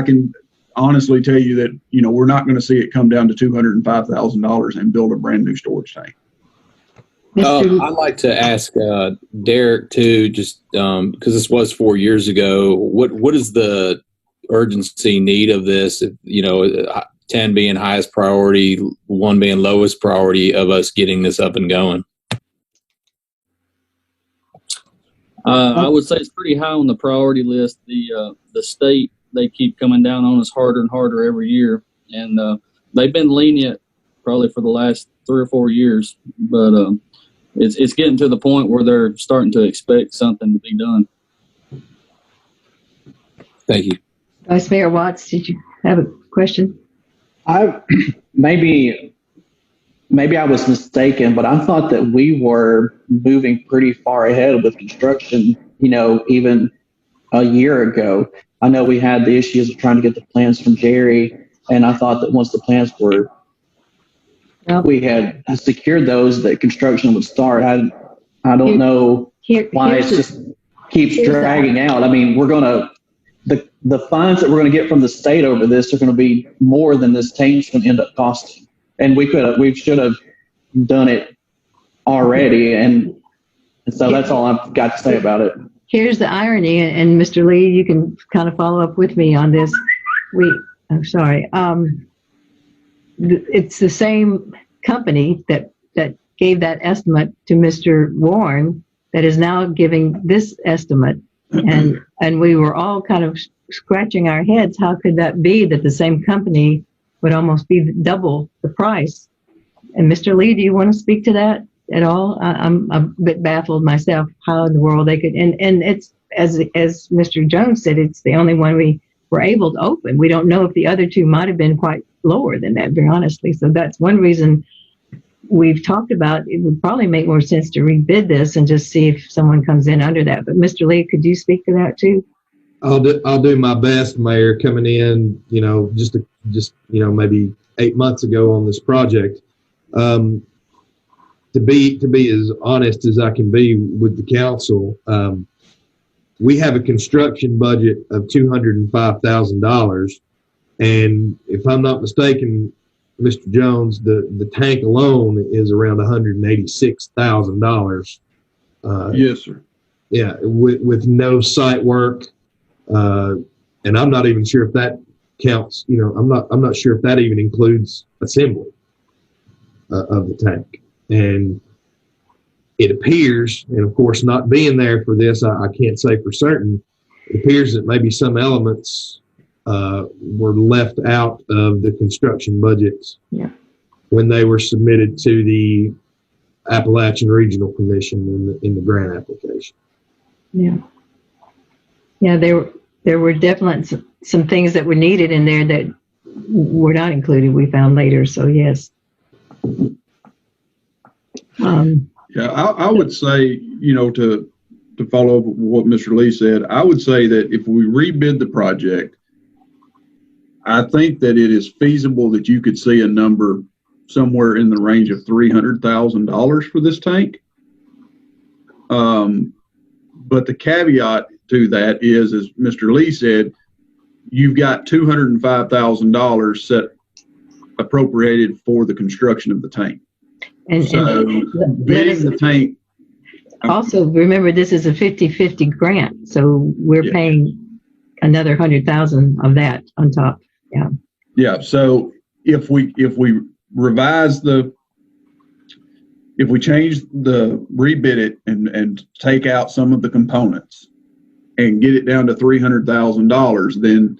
can honestly tell you that, we're not going to see it come down to $205,000 and build a brand new storage tank. I'd like to ask Derek too, just because this was 4 years ago. What is the urgency need of this? 10 being highest priority, 1 being lowest priority of us getting this up and going. I would say it's pretty high on the priority list. The state, they keep coming down on us harder and harder every year, and they've been lenient probably for the last 3 or 4 years, but it's getting to the point where they're starting to expect something to be done. Thank you. Vice Mayor Watts, did you have a question? Maybe I was mistaken, but I thought that we were moving pretty far ahead with construction, even a year ago. I know we had the issues of trying to get the plans from Jerry, and I thought that once the plans were, we had secured those, that construction would start. I don't know why it just keeps dragging out. I mean, the funds that we're going to get from the state over this are going to be more than this tank's going to end up costing. And we should have done it already. And so that's all I've got to say about it. Here's the irony, and Mr. Lee, you can kind of follow up with me on this. It's the same company that gave that estimate to Mr. Warren that is now giving this estimate. And we were all kind of scratching our heads. How could that be that the same company would almost be double the price? And Mr. Lee, do you want to speak to that at all? I'm a bit baffled myself how in the world they could, and it's, as Mr. Jones said, it's the only one we were able to open. We don't know if the other two might have been quite lower than that, very honestly. So that's one reason we've talked about it would probably make more sense to rebid this and just see if someone comes in under that. But Mr. Lee, could you speak to that too? I'll do my best, Mayor, coming in, just maybe 8 months ago on this project. To be as honest as I can be with the council, we have a construction budget of $205,000, and if I'm not mistaken, Mr. Jones, the tank alone is around $186,000. Yes, sir. Yeah, with no site work, and I'm not even sure if that counts. I'm not sure if that even includes assembly of the tank. And it appears, and of course, not being there for this, I can't say for certain. It appears that maybe some elements were left out of the construction budgets when they were submitted to the Appalachian Regional Commission in the grant application. Yeah, there were definitely some things that were needed in there that were not included, we found later. So yes. I would say, to follow up what Mr. Lee said, I would say that if we rebid the project, I think that it is feasible that you could see a number somewhere in the range of $300,000 for this tank. But the caveat to that is, as Mr. Lee said, you've got $205,000 set appropriated for the construction of the tank. And Bidding the tank. Also, remember, this is a 50-50 grant, so we're paying another 100,000 of that on top. Yeah. Yeah. So if we revise if we change rebid it and take out some of the components and get it down to $300,000, then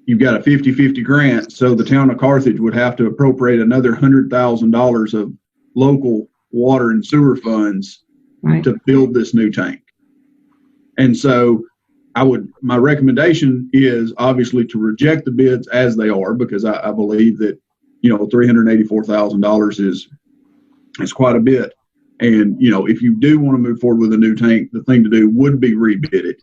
you've got a 50-50 grant. So the town of Carthage would have to appropriate another $100,000 of local water and sewer funds to build this new tank. And so my recommendation is obviously to reject the bids as they are, because I believe that, $384,000 is quite a bit. And, if you do want to move forward with a new tank, the thing to do would be rebid it.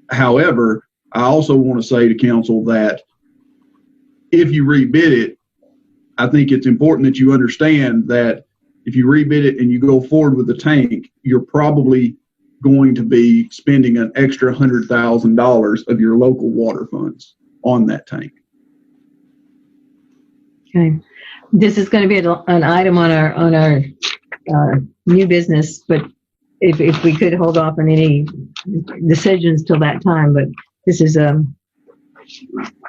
However, I also want to say to council that if you rebid it, I think it's important that you understand that if you rebid it and you go forward with the tank, you're probably going to be spending an extra $100,000 of your local water funds on that tank. Okay. This is going to be an item on our new business, but if we could hold off on any decisions till that time, but this is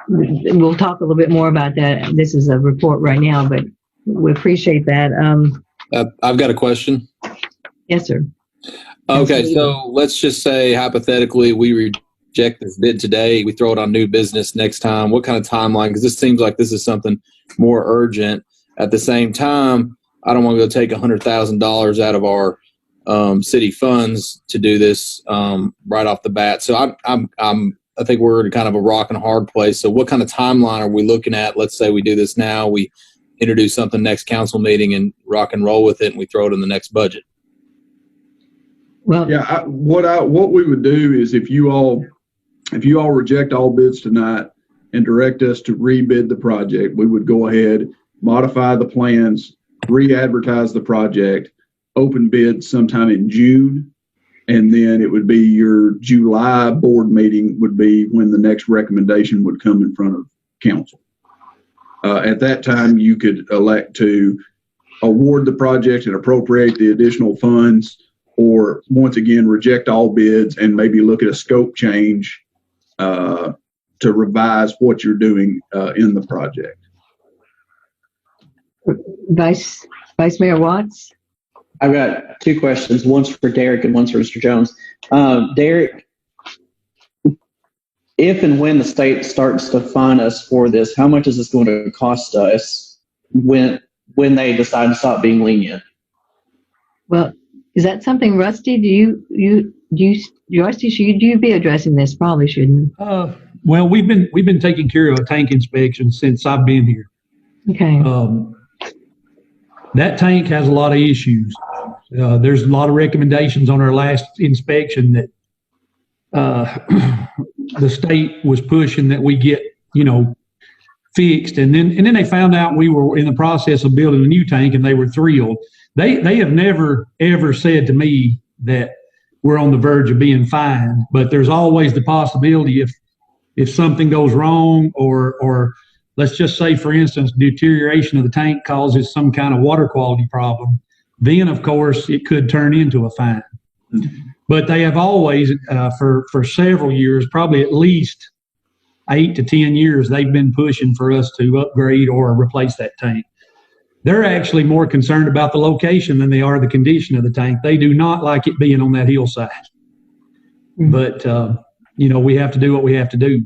we'll talk a little bit more about that. This is a report right now, but we appreciate that. I've got a question. Yes, sir. Okay, so let's just say hypothetically we reject this bid today, we throw it on new business next time. What kind of timeline? Because this seems like this is something more urgent. At the same time, I don't want to go take $100,000 out of our city funds to do this right off the bat. So I think we're in kind of a rock and a hard place. So what kind of timeline are we looking at? Let's say we do this now, we introduce something next council meeting and rock and roll with it, and we throw it in the next budget. Well, yeah, what we would do is if you all reject all bids tonight and direct us to rebid the project, we would go ahead, modify the plans, re-advertise the project, open bids sometime in June, and then it would be your July board meeting would be when the next recommendation would come in front of council. At that time, you could elect to award the project and appropriate the additional funds, or once again, reject all bids and maybe look at a scope change to revise what you're doing in the project. Vice Mayor Watts? I've got two questions. One's for Derek and one's for Mr. Jones. Derek, if and when the state starts to fine us for this, how much is this going to cost us when they decide to stop being lenient? Well, is that something, Rusty? Rusty, should you be addressing this? Probably shouldn't. Well, we've been taking care of a tank inspection since I've been here. Okay. That tank has a lot of issues. There's a lot of recommendations on our last inspection that the state was pushing that we get, fixed. And then they found out we were in the process of building a new tank, and they were thrilled. They have never, ever said to me that we're on the verge of being fined, but there's always the possibility if something goes wrong, or let's just say, for instance, deterioration of the tank causes some kind of water quality problem, then of course it could turn into a fine. But they have always, for several years, probably at least 8 to 10 years, they've been pushing for us to upgrade or replace that tank. They're actually more concerned about the location than they are the condition of the tank. They do not like it being on that hillside. But, we have to do what we have to do.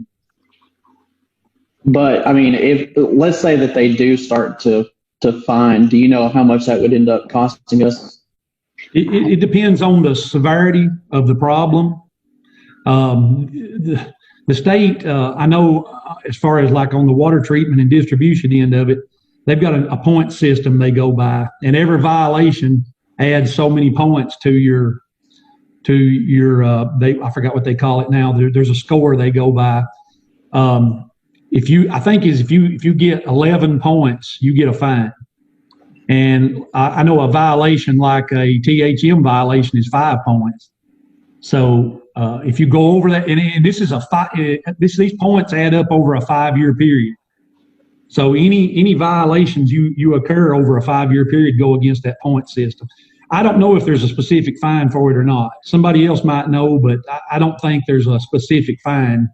But, I mean, let's say that they do start to fine, do you know how much that would end up costing us? It depends on the severity of the problem. The state, I know as far as like on the water treatment and distribution end of it, they've got a point system they go by, and every violation adds so many points to your I forgot what they call it now. There's a score they go by. If you get 11 points, you get a fine. And I know a violation like a THM violation is 5 points. So if you go over that, and this is these points add up over a 5-year period. So any violations you occur over a 5-year period go against that point system. I don't know if there's a specific fine for it or not. Somebody else might know, but I don't think there's a specific fine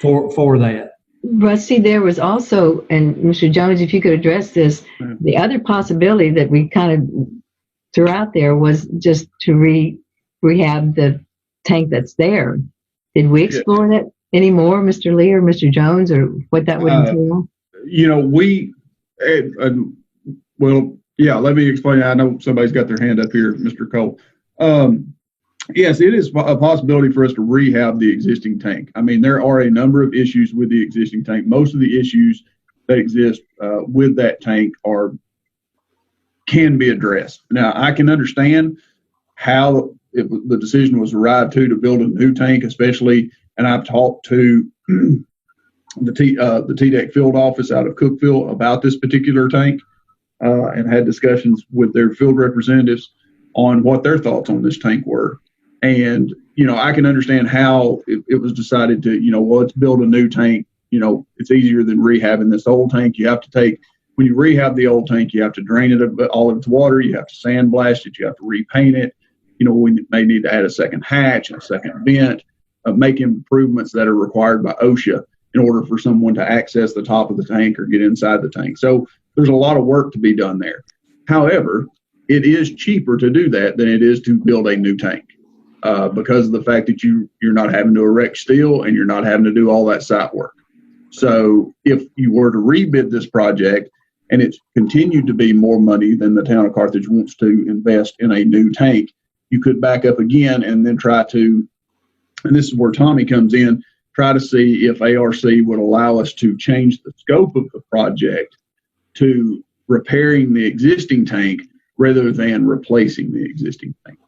for that. But see, there was also, and Mr. Jones, if you could address this, the other possibility that we kind of threw out there was just to rehab the tank that's there. Did we explore that anymore, Mr. Lee or Mr. Jones, or what that would entail? Well, yeah, let me explain. I know somebody's got their hand up here, Mr. Cole. Yes, it is a possibility for us to rehab the existing tank. I mean, there are a number of issues with the existing tank. Most of the issues that exist with that tank can be addressed. Now, I can understand how the decision was arrived to build a new tank, especially, and I've talked to the TDEC field office out of Cookville about this particular tank and had discussions with their field representatives on what their thoughts on this tank were. And, I can understand how it was decided to, well, let's build a new tank. It's easier than rehabbing this old tank. You have to when you rehab the old tank, you have to drain it of all of its water. You have to sandblast it. You have to repaint it. We may need to add a second hatch, a second vent, make improvements that are required by OSHA in order for someone to access the top of the tank or get inside the tank. So there's a lot of work to be done there. However, it is cheaper to do that than it is to build a new tank because of the fact that you're not having to erect steel and you're not having to do all that site work. So if you were to rebid this project and it's continued to be more money than the town of Carthage wants to invest in a new tank, you could back up again and then try to, and this is where Tommy comes in, try to see if ARC would allow us to change the scope of the project to repairing the existing tank rather than replacing the existing tank.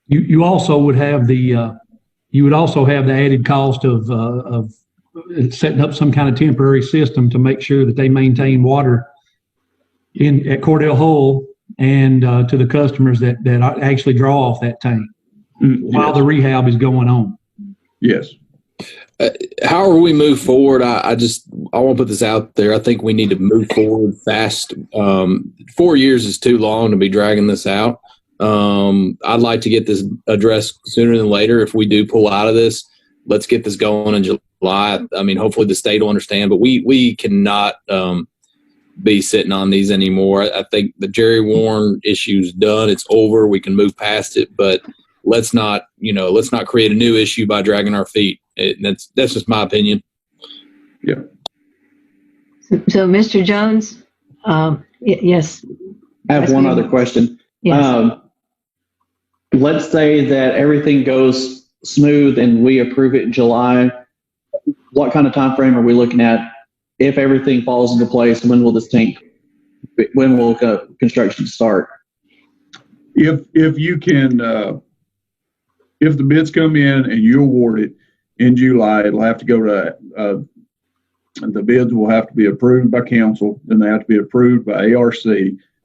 You also would have the added cost of setting up some kind of temporary system to make sure that they maintain water at Cordell Hull and to the customers that actually draw off that tank while the rehab is going on. Yes. However we move forward, I want to put this out there. I think we need to move forward fast. 4 years is too long to be dragging this out. I'd like to get this addressed sooner than later. If we do pull out of this, let's get this going in July. I mean, hopefully the state will understand, but we cannot be sitting on these anymore. I think the Jerry Warren issue's done. It's over. We can move past it, but let's not create a new issue by dragging our feet. That's just my opinion. Yeah. So Mr. Jones, yes. I have one other question. Yes. Let's say that everything goes smooth and we approve it in July. What kind of time frame are we looking at? If everything falls into place, when will construction start? If you can, if the bids come in and you award it in July, it'll have to go to, the bids will have to be approved by council, then they have to be approved by ARC.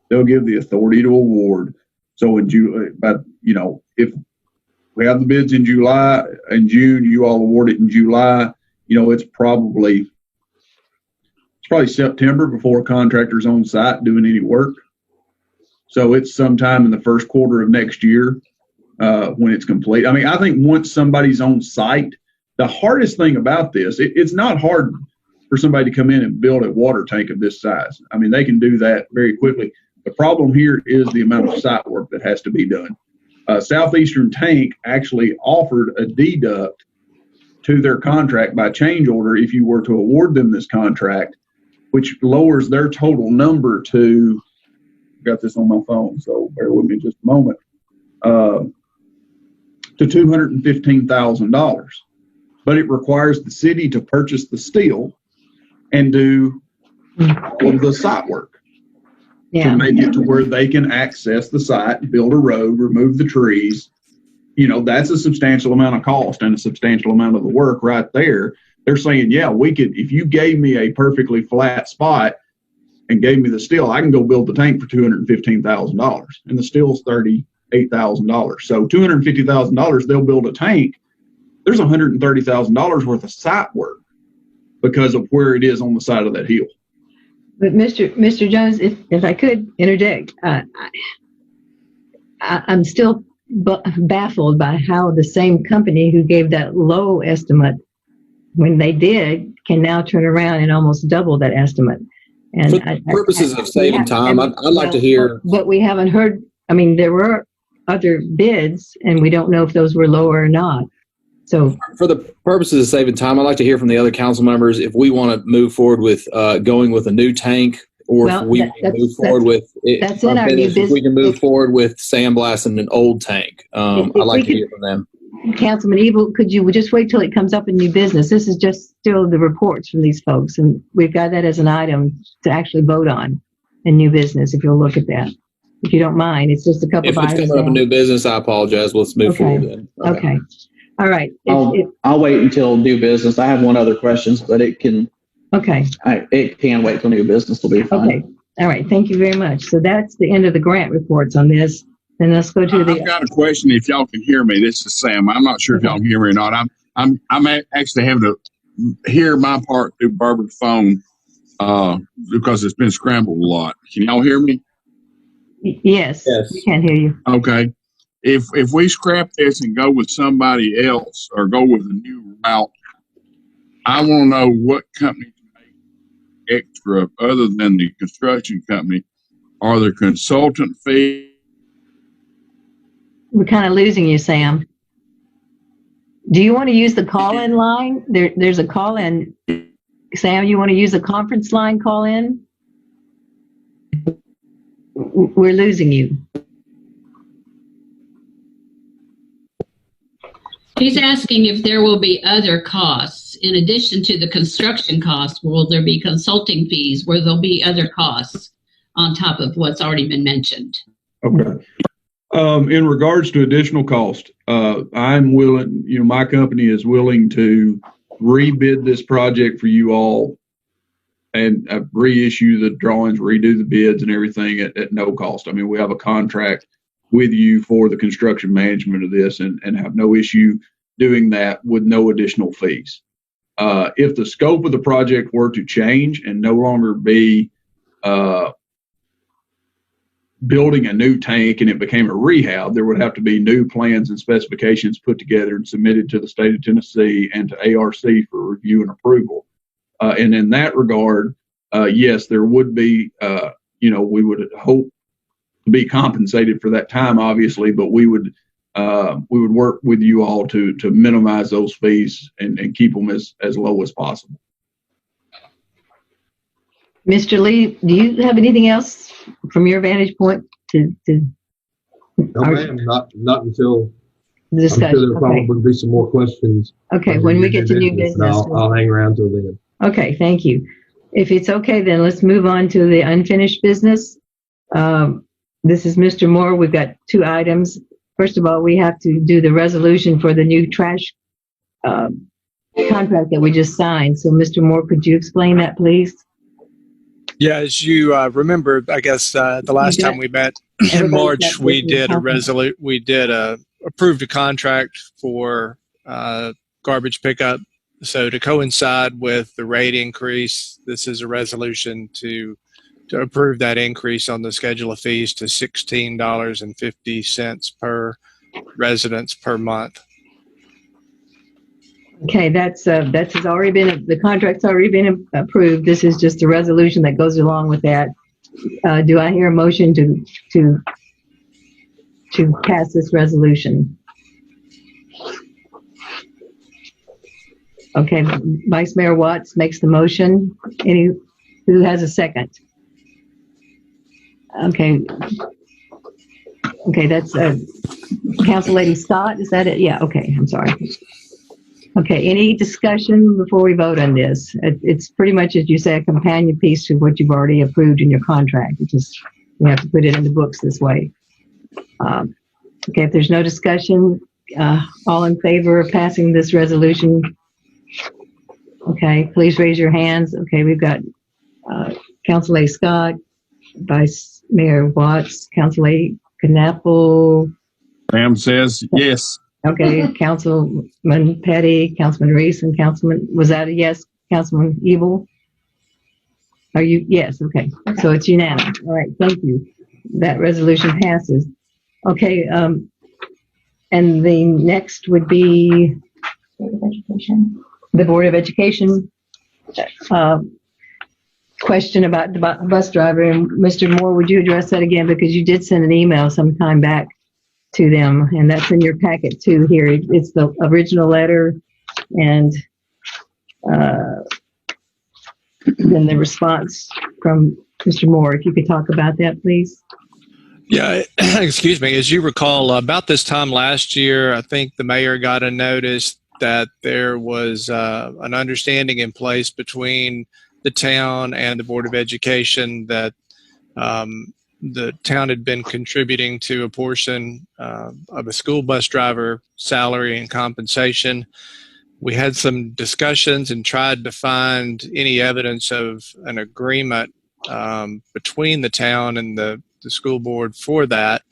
They'll give the authority to award. So in July, if we have the bids in July and June, you all award it in July, it's probably September before contractors on site doing any work. So it's sometime in the first quarter of next year when it's complete. I mean, I think once somebody's on site, the hardest thing about this, it's not hard for somebody to come in and build a water tank of this size. I mean, they can do that very quickly. The problem here is the amount of site work that has to be done. Southeastern Tank actually offered a deduct to their contract by change order if you were to award them this contract, which lowers their total number to, I've got this on my phone, so bear with me just a moment, to $215,000. But it requires the city to purchase the steel and do all of the site work to make it to where they can access the site, build a road, remove the trees. That's a substantial amount of cost and a substantial amount of the work right there. They're saying, yeah, we could, if you gave me a perfectly flat spot and gave me the steel, I can go build the tank for $215,000. And the steel's 30, $8,000. So $250,000, they'll build a tank. There's $130,000 worth of site work because of where it is on the side of that hill. But Mr. Jones, if I could interject, I'm still baffled by how the same company who gave that low estimate when they did can now turn around and almost double that estimate. And for purposes of saving time, I'd like to hear. But we haven't heard. I mean, there were other bids, and we don't know if those were lower or not. So, for the purposes of saving time, I'd like to hear from the other council members if we want to move forward with going with a new tank, or if we move forward with. That's in our new business. If we can move forward with sandblasting an old tank, I'd like to hear from them. Councilman Evil, could you just wait till it comes up in new business? This is just still the reports from these folks, and we've got that as an item to actually vote on in new business. If you'll look at that, if you don't mind, it's just a couple If of it's items. coming up in new business, I apologize. Let's move forward then. Okay. All right. I'll wait until new business. I have one other questions, but it can. Okay. It can wait till new business. Will be fine. Okay. All right. Thank you very much. So that's the end of the grant reports on this. And let's go to I've got a question. If y'all can hear me, this is Sam. I'm not sure if y'all can hear me or not. I'm actually having to hear my part through Barbara's phone because it's been scrambled a lot. Can y'all hear me? Yes. We can hear you. Okay. If we scrap this and go with somebody else or go with a new route, I want to know what company to make extra other than the construction company. Are there consultant fees? We're kind of losing you, Sam. Do you want to use the call-in line? There's a call-in. Sam, you want to use a conference line call-in? We're losing you. He's asking if there will be other costs in addition to the construction costs. Will there be consulting fees? Will there be other costs on top of what's already been mentioned? Okay. In regards to additional cost, I'm willing, my company is willing to rebid this project for you all and reissue the drawings, redo the bids and everything at no cost. I mean, we have a contract with you for the construction management of this and have no issue doing that with no additional fees. If the scope of the project were to change and no longer be building a new tank and it became a rehab, there would have to be new plans and specifications put together and submitted to the state of Tennessee and to ARC for review and approval. And in that regard, yes, there would be, we would hope to be compensated for that time, obviously, but we would work with you all to minimize those fees and keep them as low as possible. Mr. Lee, do you have anything else from your vantage point to No, ma'am, not until the discussion? I'm sure there'll probably be some more questions. Okay, when we get to new business. I'll hang around till then. Okay, thank you. If it's okay, then let's move on to the unfinished business. This is Mr. Moore. We've got two items. First of all, we have to do the resolution for the new trash contract that we just signed. So, Mr. Moore, could you explain that, please? Yeah, as you remember, I guess the last time we met in March, we did approved a contract for garbage pickup. So to coincide with the rate increase, this is a resolution to approve that increase on the schedule of fees to $16.50 per residence per month. Okay, that's already been, the contract's already been approved. This is just a resolution that goes along with that. Do I hear a motion to pass this resolution? Okay, Vice Mayor Watts makes the motion. Who has a second? Okay, that's Council Lady Scott, is that it? Yeah, okay, I'm sorry. Okay, any discussion before we vote on this? It's pretty much, as you say, a companion piece to what you've already approved in your contract. It's just, we have to put it in the books this way. Okay, if there's no discussion, all in favor of passing this resolution? Okay, please raise your hands. Okay, we've got Council Lady Scott, Vice Mayor Watts, Council Lady Knappel, Sam says yes. Okay, Councilman Petty, Councilman Reese, and was that a yes? Councilman Evil? Are you, yes, okay. So it's unanimous. All right, thank you. That resolution passes. Okay, and the next would be Board of Education. the Board of Education. Question about the bus driver. And Mr. Moore, would you address that again? Because you did send an email some time back to them, and that's in your packet too here. It's the original letter, and then the response from Mr. Moore. If you could talk about that, please. Yeah, excuse me. As you recall, about this time last year, I think the mayor got a notice that there was an understanding in place between the town and the Board of Education that the town had been contributing to a portion of a school bus driver salary and compensation. We had some discussions and tried to find any evidence of an agreement between the town and the school board for that.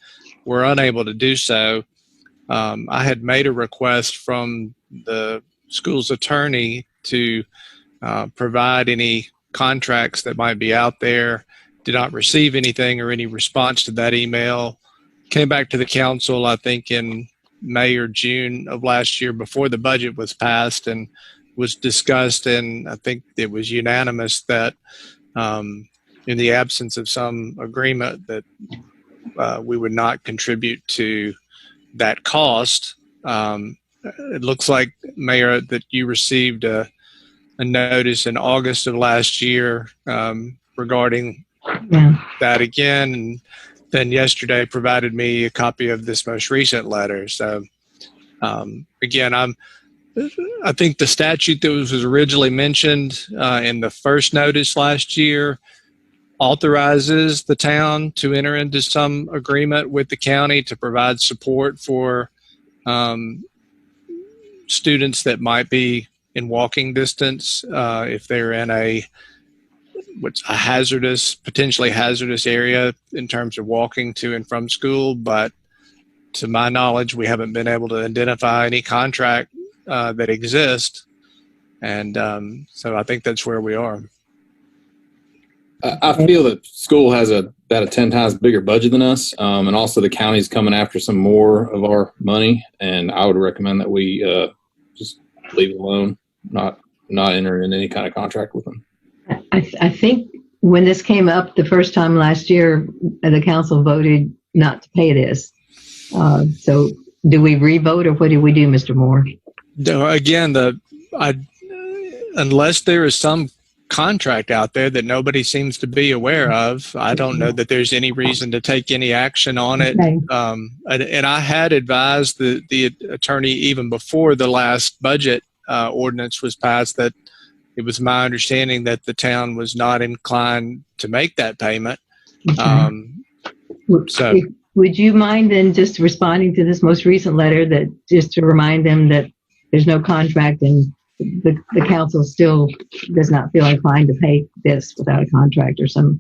We're unable to do so. I had made a request from the school's attorney to provide any contracts that might be out there. Did not receive anything or any response to that email. Came back to the council, I think in May or June of last year before the budget was passed, and was discussed, and I think it was unanimous that in the absence of some agreement that we would not contribute to that cost. It looks like, Mayor, that you received a notice in August of last year regarding that again, and then yesterday provided me a copy of this most recent letter. So again, I think the statute that was originally mentioned in the first notice last year authorizes the town to enter into some agreement with the county to provide support for students that might be in walking distance if they're in a potentially hazardous area in terms of walking to and from school. But to my knowledge, we haven't been able to identify any contract that exists. And so I think that's where we are. I feel that school has about a 10 times bigger budget than us, and also the county's coming after some more of our money. And I would recommend that we just leave it alone, not enter in any kind of contract with them. I think when this came up the first time last year, the council voted not to pay this. So do we re-vote, or what do we do, Mr. Moore? No, again, unless there is some contract out there that nobody seems to be aware of, I don't know that there's any reason to take any action on it. Okay. And I had advised the attorney even before the last budget ordinance was passed that it was my understanding that the town was not inclined to make that payment. Okay. Would you mind then just responding to this most recent letter, that just to remind them that there's no contract and the council still does not feel inclined to pay this without a contract or some?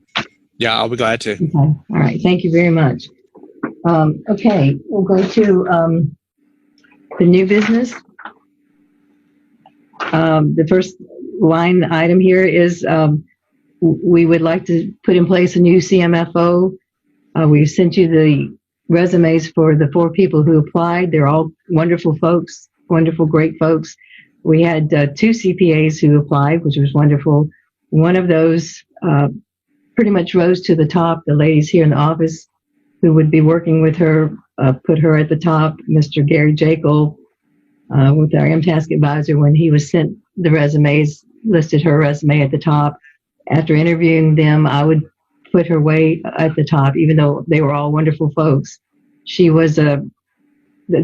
Yeah, I'll be glad to. Okay. All right. Thank you very much. Okay. We'll go to the new business. The first line item here is we would like to put in place a new CMFO. We've sent you the resumes for the 4 people who applied. They're all wonderful folks, wonderful, great folks. We had 2 CPAs who applied, which was wonderful. One of those pretty much rose to the top. The ladies here in the office who would be working with her put her at the top. Mr. Gary Jekyll, with our MTask advisor, when he was sent the resumes, listed her resume at the top. After interviewing them, I would put her way at the top, even though they were all wonderful folks. She was the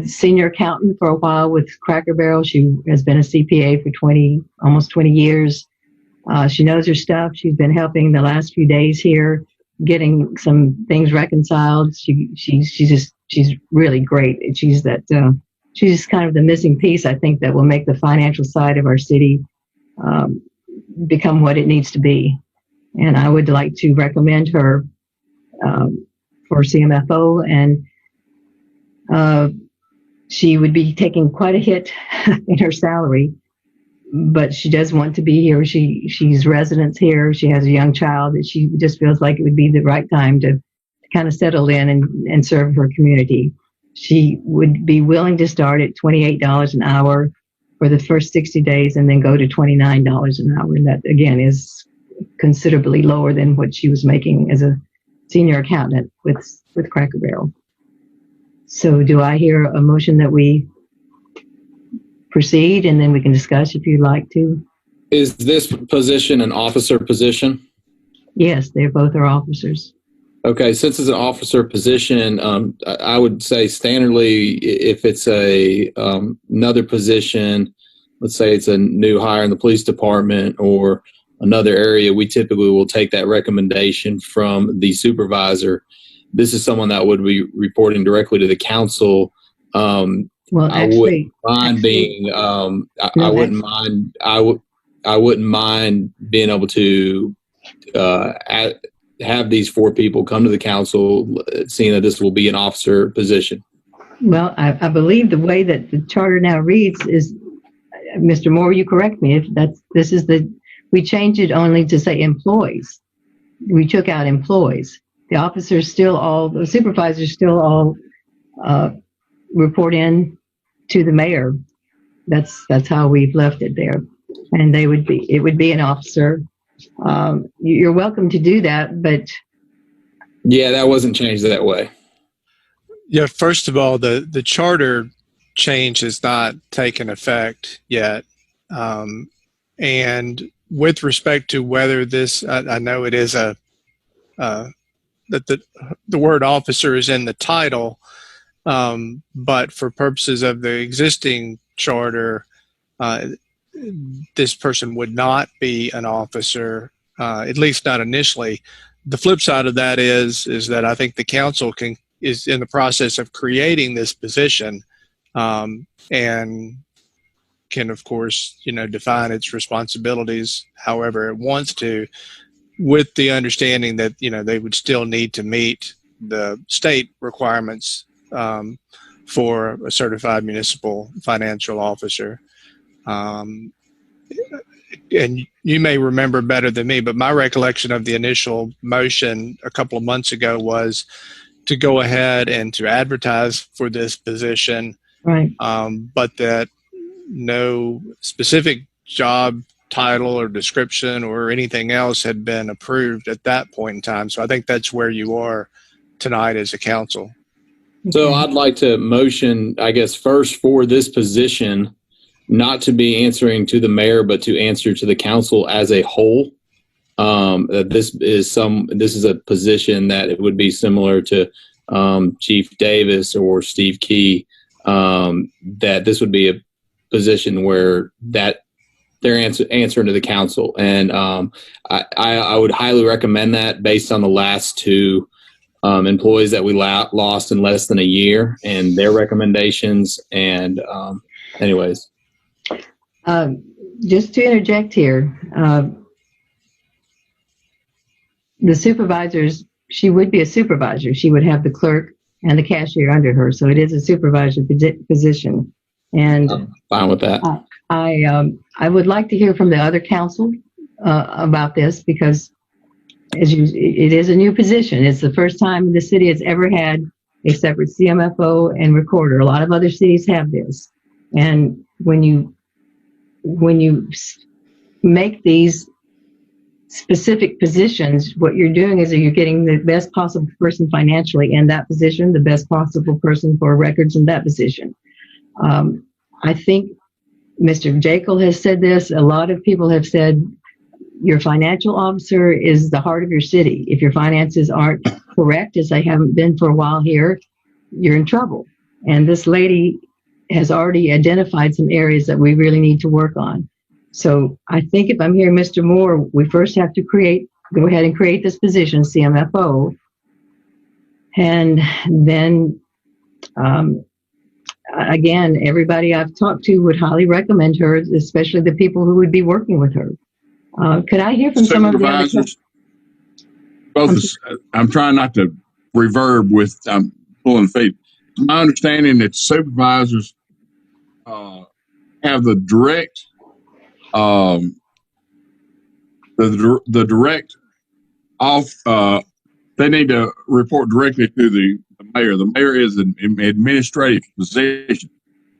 senior accountant for a while with Cracker Barrel. She has been a CPA for almost 20 years. She knows her stuff. She's been helping the last few days here, getting some things reconciled. She's really great. She's just kind of the missing piece, I think, that will make the financial side of our city become what it needs to be. And I would like to recommend her for CMFO. And She would be taking quite a hit in her salary, but she does want to be here. She's residence here. She has a young child that she just feels like it would be the right time to kind of settle in and serve her community. She would be willing to start at $28 an hour for the first 60 days and then go to $29 an hour. And that, again, is considerably lower than what she was making as a senior accountant with Cracker Barrel. So do I hear a motion that we proceed, and then we can discuss if you'd like to? Is this position an officer position? Yes, they both are officers. Okay, since it's an officer position, I would say standardly, if it's another position, let's say it's a new hire in the police department or another area, we typically will take that recommendation from the supervisor. This is someone that would be reporting directly to the council. Well, I wouldn't mind being. I wouldn't mind being able to have these 4 people come to the council, seeing that this will be an officer position. Well, I believe the way that the charter now reads is, Mr. Moore, you correct me if we changed it only to say employees. We took out employees. The officers the supervisors still all report in to the mayor. That's how we've left it there. And it would be an officer. You're welcome to do that, but yeah, that wasn't changed that way. Yeah, first of all, the charter change has not taken effect yet. And with respect to whether this, I know it is that the word officer is in the title, but for purposes of the existing charter, this person would not be an officer, at least not initially. The flip side of that is that I think the council is in the process of creating this position, and can, of course, define its responsibilities however it wants to, with the understanding that they would still need to meet the state requirements for a certified municipal financial officer. And you may remember better than me, but my recollection of the initial motion a couple of months ago was to go ahead and to advertise for this position, right? But that no specific job title or description or anything else had been approved at that point in time. So I think that's where you are tonight as a council. So I'd like to motion, I guess, first for this position, not to be answering to the mayor, but to answer to the council as a whole. This is a position that it would be similar to Chief Davis or Steve Key. That this would be a position where that they're answering to the council, and I would highly recommend that based on the last 2 employees that we lost in less than a year and their recommendations. And anyways. Just to interject here, the supervisors, she would be a supervisor. She would have the clerk and the cashier under her. So it is a supervisor position. And I'm fine with that. I would like to hear from the other council about this, because it is a new position. It's the first time the city has ever had a separate CMFO and recorder. A lot of other cities have this. And when you make these specific positions, what you're doing is you're getting the best possible person financially in that position, the best possible person for records in that position. I think Mr. Jekyll has said this. A lot of people have said your financial officer is the heart of your city. If your finances aren't correct, as they haven't been for a while here, you're in trouble. And this lady has already identified some areas that we really need to work on. So I think if I'm hearing Mr. Moore, we first have to go ahead and create this position, CMFO. And then, again, everybody I've talked to would highly recommend her, especially the people who would be working with her. Could I hear from some of the other? I'm trying not to reverb with pulling feet. my understanding that supervisors have the direct the direct off. They need to report directly to the mayor. The mayor is an administrative position.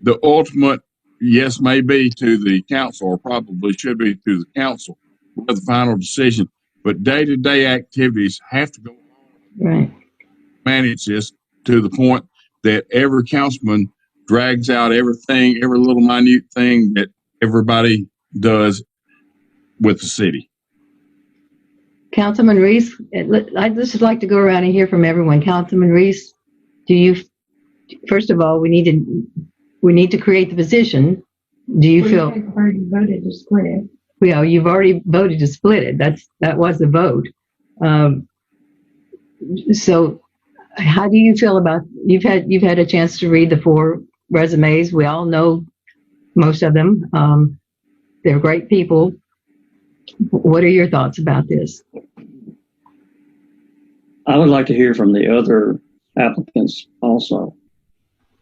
The ultimate yes may be to the council, or probably should be to the council with the final decision. But day-to-day activities have to go on. Right. Manage this to the point that every councilman drags out everything, every little minute thing that everybody does with the city. Councilman Reese, I'd just like to go around and hear from everyone. Councilman Reese, first of all, we need to create the position. Do you feel? We've already voted to split it. Yeah, you've already voted to split it. That was the vote. So how do you feel about, you've had a chance to read the 4 resumes. We all know most of them. They're great people. What are your thoughts about this? I would like to hear from the other applicants also,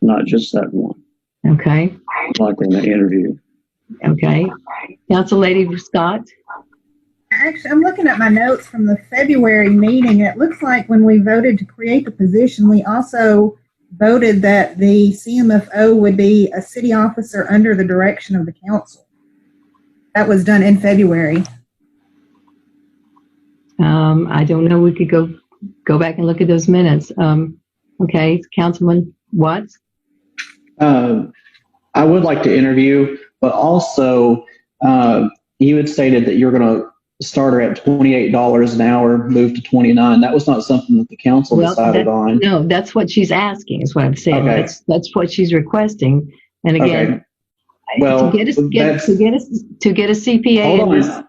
not just that one. Okay. Like in the interview. Okay. Council Lady Scott? Actually, I'm looking at my notes from the February meeting. It looks like when we voted to create the position, we also voted that the CMFO would be a city officer under the direction of the council. That was done in February. I don't know. We could go back and look at those minutes. Okay, Councilman Watts? I would like to interview, but also you had stated that you're going to start her at $28 an hour, move to $29. That was not something that the council decided on. No, that's what she's asking, is what I'm saying. Okay. That's what she's requesting. And again, Okay. Well, to get a CPA. Hold on.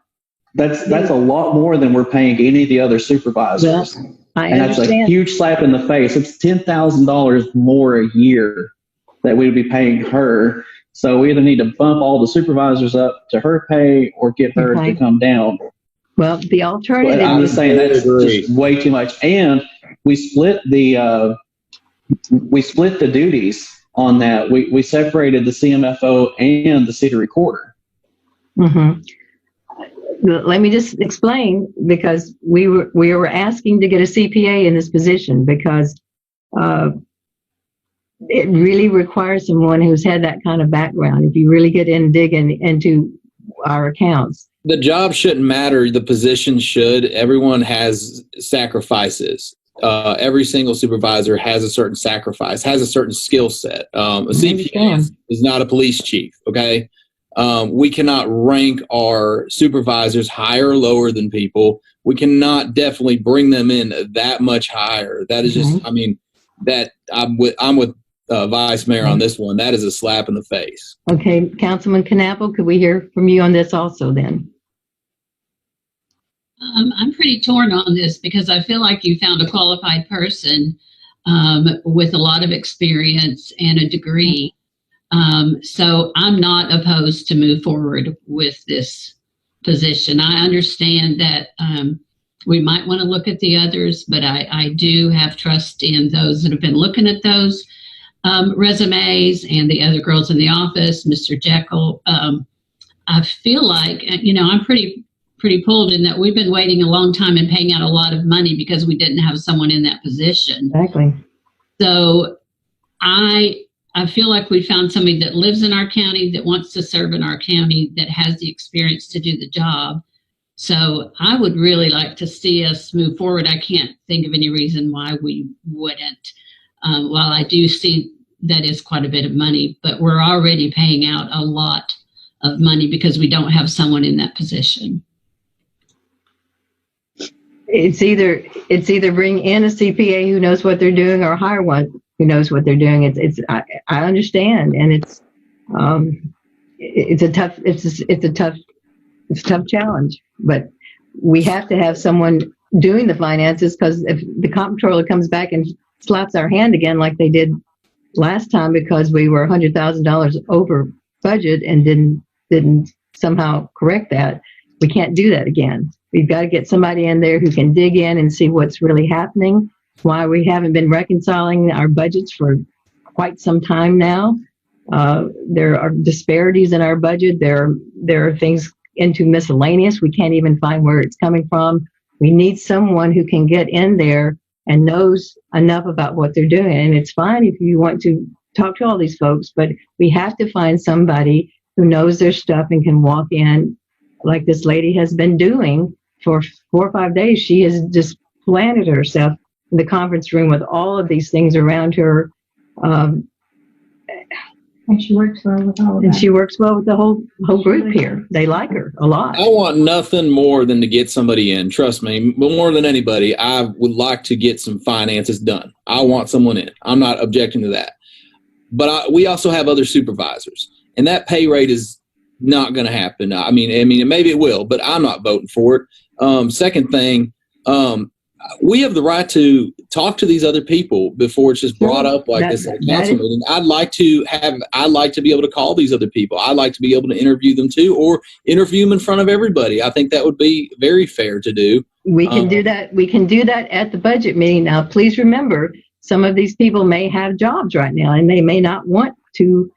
That's a lot more than we're paying any of the other supervisors. Well, I and that's understand. a huge slap in the face. It's $10,000 more a year that we would be paying her. So we either need to bump all the supervisors up to her pay or get her to come down. Well, the alternative. But I'm just saying that's just way too much. And we split the duties on that. We separated the CMFO and the city recorder. Mm-hmm. Let me just explain, because we were asking to get a CPA in this position because it really requires someone who's had that kind of background. If you really get digging into our accounts. The job shouldn't matter. The position should. Everyone has sacrifices. Every single supervisor has a certain sacrifice, has a certain skill set. A CPA is not a police chief, okay? We cannot rank our supervisors higher or lower than people. We cannot definitely bring them in that much higher. That is just, I mean, that I'm with Vice Mayor on this one. That is a slap in the face. Okay, Councilman Knappel, could we hear from you on this also then? I'm pretty torn on this because I feel like you found a qualified person with a lot of experience and a degree. So I'm not opposed to move forward with this position. I understand that we might want to look at the others, but I do have trust in those that have been looking at those resumes and the other girls in the office, Mr. Jekyll. I feel like, I'm pretty pulled in that we've been waiting a long time and paying out a lot of money because we didn't have someone in that position. Exactly. So I feel like we found somebody that lives in our county, that wants to serve in our county, that has the experience to do the job. So I would really like to see us move forward. I can't think of any reason why we wouldn't. While I do see that is quite a bit of money, but we're already paying out a lot of money because we don't have someone in that position. It's either bring in a CPA who knows what they're doing or hire one who knows what they're doing. I understand, and it's a tough challenge, but we have to have someone doing the finances, because if the comptroller comes back and slaps our hand again like they did last time because we were $100,000 over budget and didn't somehow correct that, we can't do that again. We've got to get somebody in there who can dig in and see what's really happening, why we haven't been reconciling our budgets for quite some time now. There are disparities in our budget. There are things into miscellaneous. We can't even find where it's coming from. We need someone who can get in there and knows enough about what they're doing. And it's fine if you want to talk to all these folks, but we have to find somebody who knows their stuff and can walk in like this lady has been doing for 4 or 5 days. She has just planted herself in the conference room with all of these things around her. And she works well with all of And that. she works well with the whole group here. They like her a lot. I want nothing more than to get somebody in. Trust me, more than anybody, I would like to get some finances done. I want someone in. I'm not objecting to that. But we also have other supervisors, and that pay rate is not going to happen. I mean, maybe it will, but I'm not voting for it. Second thing, we have the right to talk to these other people before it's just brought up like this at a council meeting. I'd like to be able to call these other people. I'd like to be able to interview them too, or interview them in front of everybody. I think that would be very fair to do. We can do that. We can do that at the budget meeting. Now, please remember, some of these people may have jobs right now, and they may not want to.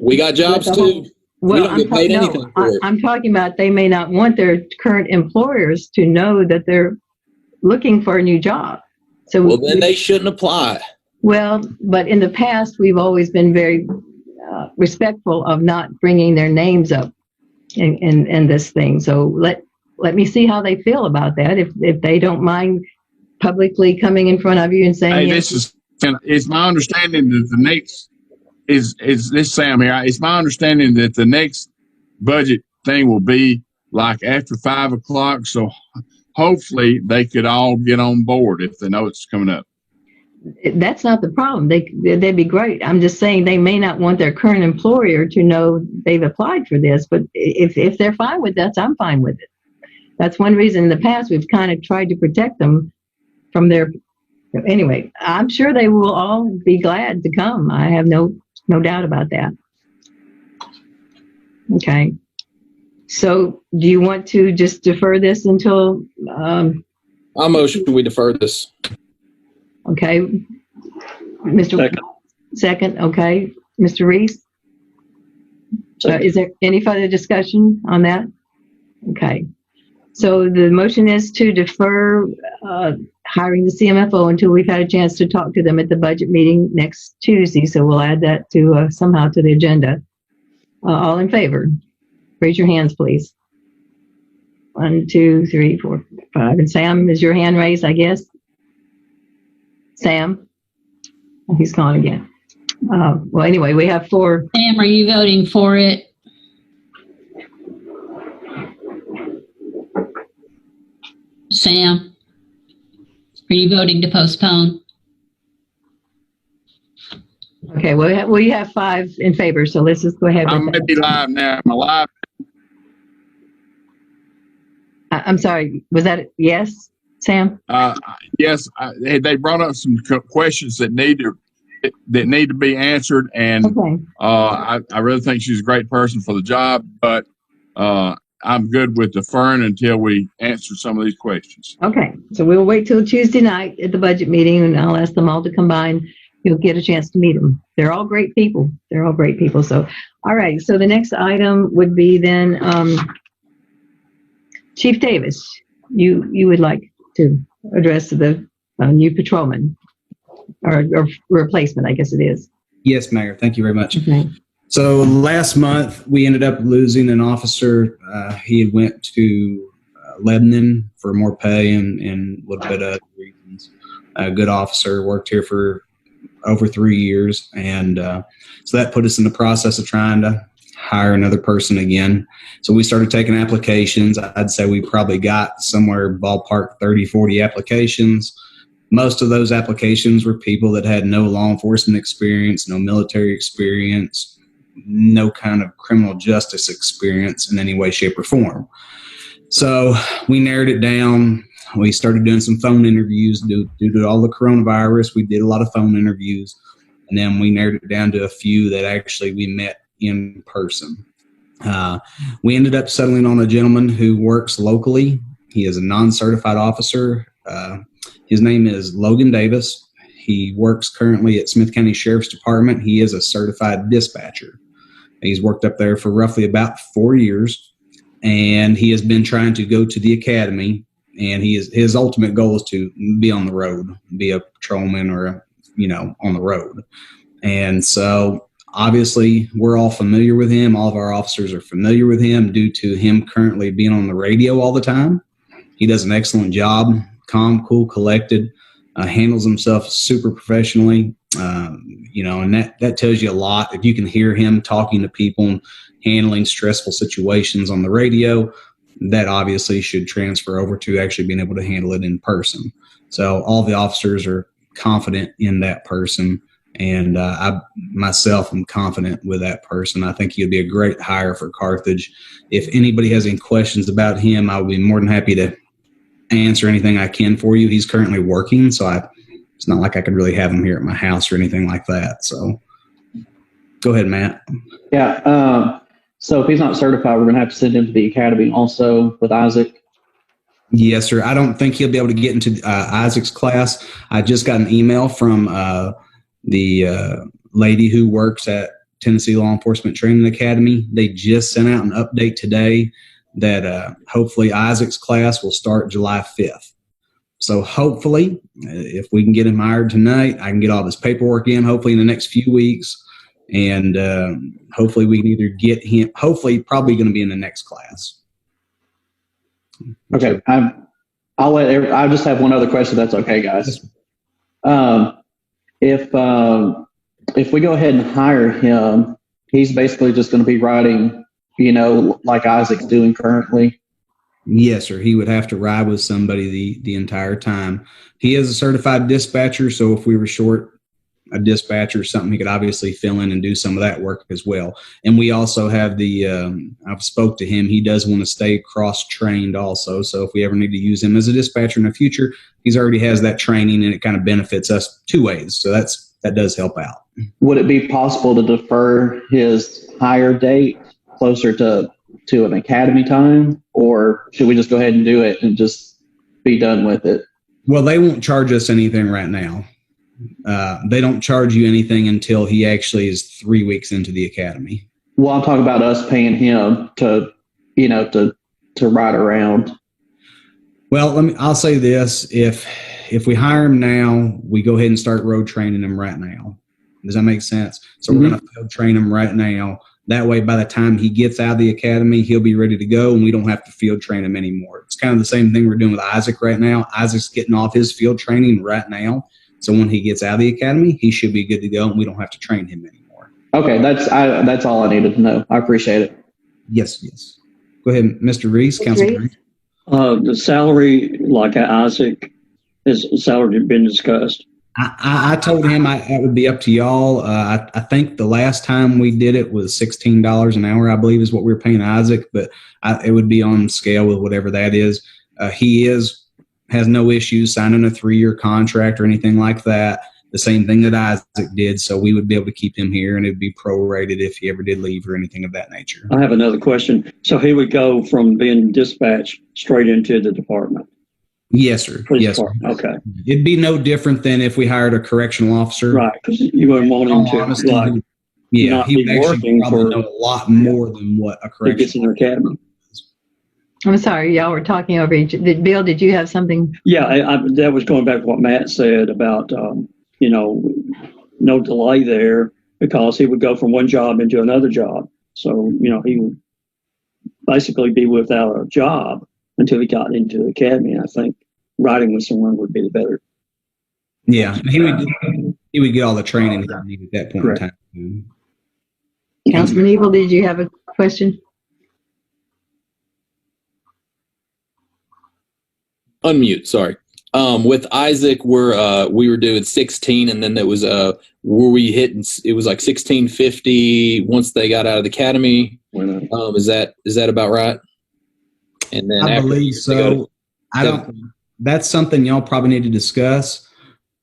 We got jobs too. Well, we don't get paid anything for it. I'm talking about they may not want their current employers to know that they're looking for a new job. So well, then they shouldn't apply. Well, but in the past, we've always been very respectful of not bringing their names up in this thing. So let me see how they feel about that. If they don't mind publicly coming in front of you and saying, hey, yes. It's my understanding that the next is this Sam here. It's my understanding that the next budget thing will be like after 5 o'clock. So hopefully they could all get on board if they know it's coming up. That's not the problem. They'd be great. I'm just saying they may not want their current employer to know they've applied for this, but if they're fine with that, I'm fine with it. That's one reason in the past we've kind of tried to protect them from their. Anyway, I'm sure they will all be glad to come. I have no doubt about that. Okay. So do you want to just defer this until? I motion we defer this. Okay. Mr. Second. Okay. Mr. Reese? Is there any further discussion on that? Okay. So the motion is to defer hiring the CMFO until we've had a chance to talk to them at the budget meeting next Tuesday. So we'll add that to somehow to the agenda. All in favor? Raise your hands, please. 1, 2, 3, 4, 5. And Sam, is your hand raised, I guess? Sam? Oh, he's gone again. Well, anyway, we have 4. Sam, are you voting for it? Sam, are you voting to postpone? Okay, we have 5 in favor, so let's just go ahead. I'm maybe live now. Am I live? I'm sorry, was that yes, Sam? Yes, they brought up some questions that need to be answered, and okay. I really think she's a great person for the job, but I'm good with deferring until we answer some of these questions. Okay, so we'll wait till Tuesday night at the budget meeting, and I'll ask them all to come by, and you'll get a chance to meet them. They're all great people. So, all right. So the next item would be then Chief Davis. You would like to address the new patrolman or replacement, I guess it is. Yes, Mayor. Thank you very much. Okay. So last month we ended up losing an officer. He had went to Lebanon for more pay and a little bit of other reasons. A good officer, worked here for over 3 years, and so that put us in the process of trying to hire another person again. So we started taking applications. I'd say we probably got somewhere ballpark 30, 40 applications. Most of those applications were people that had no law enforcement experience, no military experience, no kind of criminal justice experience in any way, shape, or form. So we narrowed it down. We started doing some phone interviews due to all the coronavirus. We did a lot of phone interviews, and then we narrowed it down to a few that actually we met in person. We ended up settling on a gentleman who works locally. He is a non-certified officer. His name is Logan Davis. He works currently at Smith County Sheriff's Department. He is a certified dispatcher. He's worked up there for roughly about 4 years, and he has been trying to go to the academy. And his ultimate goal is to be on the road, be a patrolman or on the road. And so obviously we're all familiar with him. All of our officers are familiar with him due to him currently being on the radio all the time. He does an excellent job, calm, cool, collected, handles himself super professionally. And that tells you a lot. If you can hear him talking to people and handling stressful situations on the radio, that obviously should transfer over to actually being able to handle it in person. So all the officers are confident in that person. And I myself am confident with that person. I think he'll be a great hire for Carthage. If anybody has any questions about him, I would be more than happy to answer anything I can for you. He's currently working, so it's not like I could really have him here at my house or anything like that. So go ahead, Matt. Yeah. So if he's not certified, we're going to have to send him to the academy also with Isaac. Yes, sir. I don't think he'll be able to get into Isaac's class. I just got an email from the lady who works at Tennessee Law Enforcement Training Academy. They just sent out an update today that hopefully Isaac's class will start July 5th. So hopefully, if we can get him hired tonight, I can get all this paperwork in, hopefully in the next few weeks. And hopefully we can either get him, hopefully probably going to be in the next class. Okay. I just have one other question. That's okay, guys. If we go ahead and hire him, he's basically just going to be riding, like Isaac's doing currently. Yes, sir. He would have to ride with somebody the entire time. He is a certified dispatcher, so if we were short a dispatcher or something, he could obviously fill in and do some of that work as well. And we also have I've spoke to him. He does want to stay cross-trained also. So if we ever need to use him as a dispatcher in the future, he's already has that training, and it kind of benefits us two ways. So that does help out. Would it be possible to defer his hire date closer to an academy time, or should we just go ahead and do it and just be done with it? Well, they won't charge us anything right now. They don't charge you anything until he actually is 3 weeks into the academy. Well, I'm talking about us paying him to ride around. Well, I'll say this: if we hire him now, we go ahead and start road training him right now. Does that make sense? So we're going to field train him right now. That way, by the time he gets out of the academy, he'll be ready to go, and we don't have to field train him anymore. It's kind of the same thing we're doing with Isaac right now. Isaac's getting off his field training right now. So when he gets out of the academy, he should be good to go, and we don't have to train him anymore. Okay, that's all I needed to know. I appreciate it. Yes. Go ahead, Mr. Reese, Councilman Reese. The salary, like Isaac, has salary been discussed? I told him it would be up to y'all. I think the last time we did it was $16 an hour, I believe is what we were paying Isaac, but it would be on scale with whatever that is. He has no issues signing a 3-year contract or anything like that. The same thing that Isaac did. So we would be able to keep him here, and it'd be prorated if he ever did leave or anything of that nature. I have another question. So he would go from being dispatched straight into the department? Yes, sir. Yes, sir. Okay. It'd be no different than if we hired a correctional officer. Right, because you wouldn't want him to he would actually probably know a lot more than what a correctional gets in the academy. I'm sorry, y'all were talking over each. Bill, did you have something? Yeah, that was going back to what Matt said about, no delay there, because he would go from one job into another job. So, he would basically be without a job until he got into the academy. I think riding with someone would be the better. Yeah, he would get all the training he needed at that point in time. Councilman Evil, did you have a question? Unmute, sorry. With Isaac, we were doing 16, and then there was it was like 1650 once they got out of the academy. Is that about right? And then I believe so. That's something y'all probably need to discuss,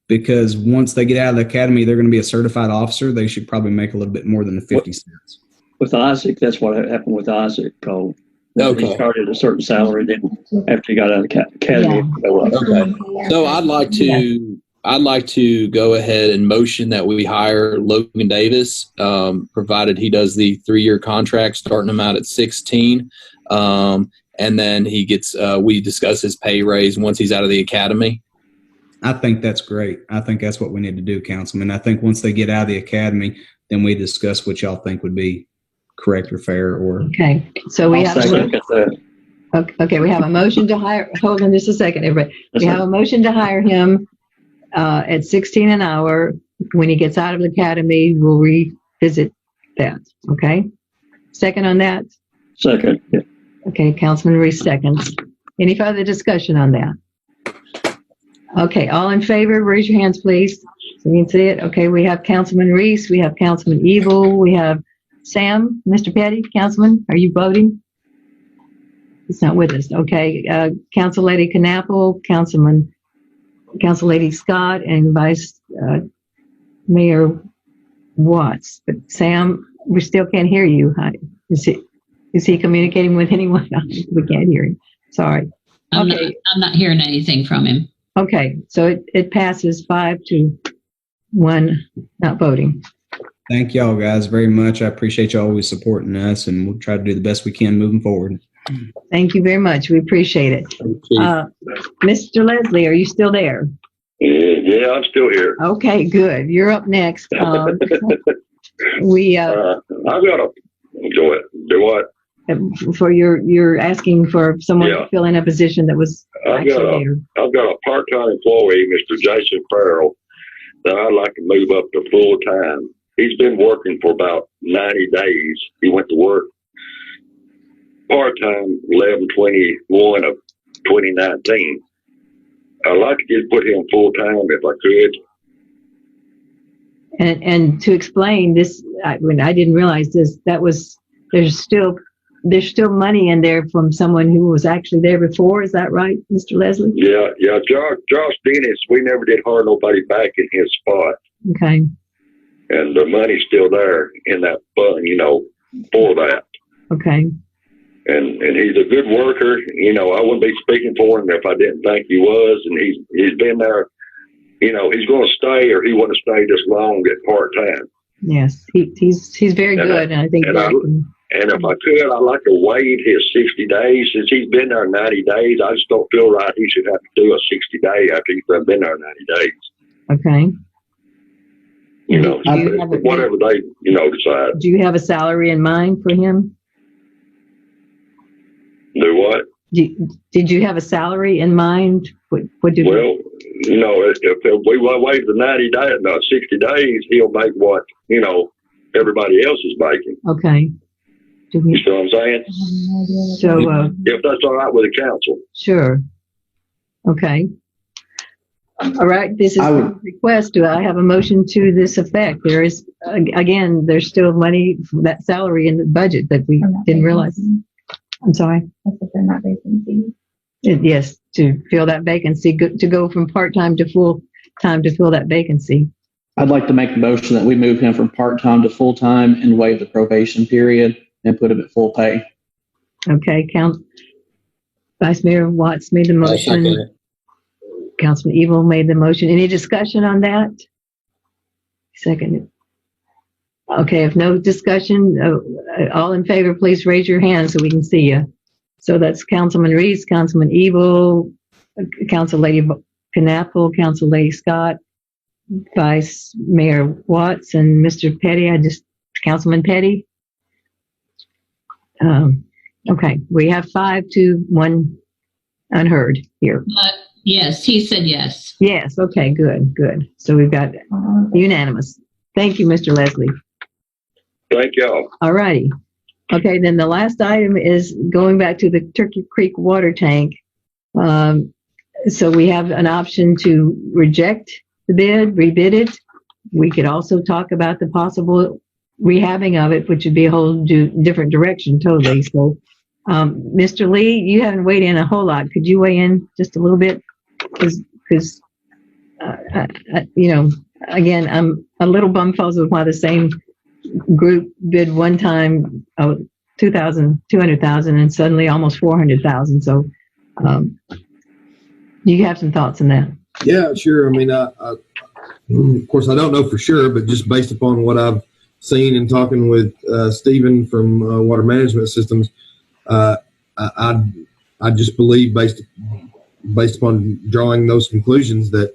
because once they get out of the academy, they're going to be a certified officer. They should probably make a little bit more than the 50 cents. With Isaac, that's what happened with Isaac, Cole. Okay. He started at a certain salary, then after he got out of the academy. Okay. So I'd like to I'd like to go ahead and motion that we hire Logan Davis, provided he does the 3-year contract, starting him out at 16. And then he gets, we discuss his pay raise once he's out of the academy. I think that's great. I think that's what we need to do, Councilman. I think once they get out of the academy, then we discuss what y'all think would be correct or fair or. Okay. So we have. Okay, we have a motion to hire, hold on just a second, everybody. We have a motion to hire him at 16 an hour. When he gets out of the academy, we'll revisit that, okay? Second on that? Second, yeah. Okay, Councilman Reese seconds. Any further discussion on that? Okay, all in favor, raise your hands, please, so we can see it. Okay, we have Councilman Reese, we have Councilman Evil, we have Sam, Mr. Petty, Councilman, are you voting? He's not with us. Okay, Council Lady Knappel, Council Lady Scott, and Vice Mayor Watts. But Sam, we still can't hear you. Is he communicating with anyone? We can't hear him. Sorry. I'm not hearing anything from him. Okay, so it passes 5-1, not voting. Thank y'all guys very much. I appreciate y'all always supporting us, and we'll try to do the best we can moving forward. Thank you very much. We appreciate it. Mr. Leslie, are you still there? Yeah, I'm still here. Okay, good. You're up next. I've got a, go ahead. Do what? For you're asking for someone to fill in a position that was I've got a part-time employee, Mr. Jason Farrell, that I'd like to move up to full-time. He's been working for about 90 days. He went to work part-time 11/21 of 2019. I'd like to put him full-time if I could. And to explain this, when I didn't realize this, there's still money in there from someone who was actually there before. Is that right, Mr. Leslie? Yeah. Josh Dennis, we never did hire nobody back in his spot. Okay. And the money's still there in that fund, for that. Okay. And he's a good worker. I wouldn't be speaking for him if I didn't think he was. And he's been there. He's going to stay, or he wouldn't stay this long at part time. Yes, he's very good, and I think. And if I could, I'd like to waive his 60 days. Since he's been there 90 days, I just don't feel right he should have to do a 60-day after he's been there 90 days. Okay. Whatever they, decide. Do you have a salary in mind for him? Do what? Did you have a salary in mind? If we wait the 90 days, 60 days, he'll make what, everybody else is making. Okay. You see what I'm saying? So, if that's all right with the council. Sure. Okay. All right. This is a request. Do I have a motion to this effect? There is, again, there's still money for that salary in the budget that we didn't realize. I'm sorry. Yes, to fill that vacancy, to go from part-time to full-time to fill that vacancy. I'd like to make a motion that we move him from part-time to full-time and waive the probation period and put him at full pay. Okay, Vice Mayor Watts made the motion. Councilman Evil made the motion. Any discussion on that? Seconded. Okay, if no discussion, all in favor, please raise your hand so we can see you. So that's Councilman Reese, Councilman Evil, Council Lady Knappel, Council Lady Scott, Vice Mayor Watts, and Mr. Petty. Councilman Petty. Okay, we have 5-1 unheard here. Yes, he said yes. Yes, okay, good. So we've got unanimous. Thank you, Mr. Leslie. Thank y'all. All righty. Okay, then the last item is going back to the Turkey Creek water tank. So we have an option to reject the bid, rebid it. We could also talk about the possible rehabbing of it, which would be a whole different direction totally. So, Mr. Lee, you haven't weighed in a whole lot. Could you weigh in just a little bit? Because again, I'm a little bumfuzzled why the same group bid one time $200,000, and suddenly almost $400,000. So, do you have some thoughts on that? Yeah, sure. I mean, of course, I don't know for sure, but just based upon what I've seen and talking with Stephen from Water Management Systems, I just believe based upon drawing those conclusions that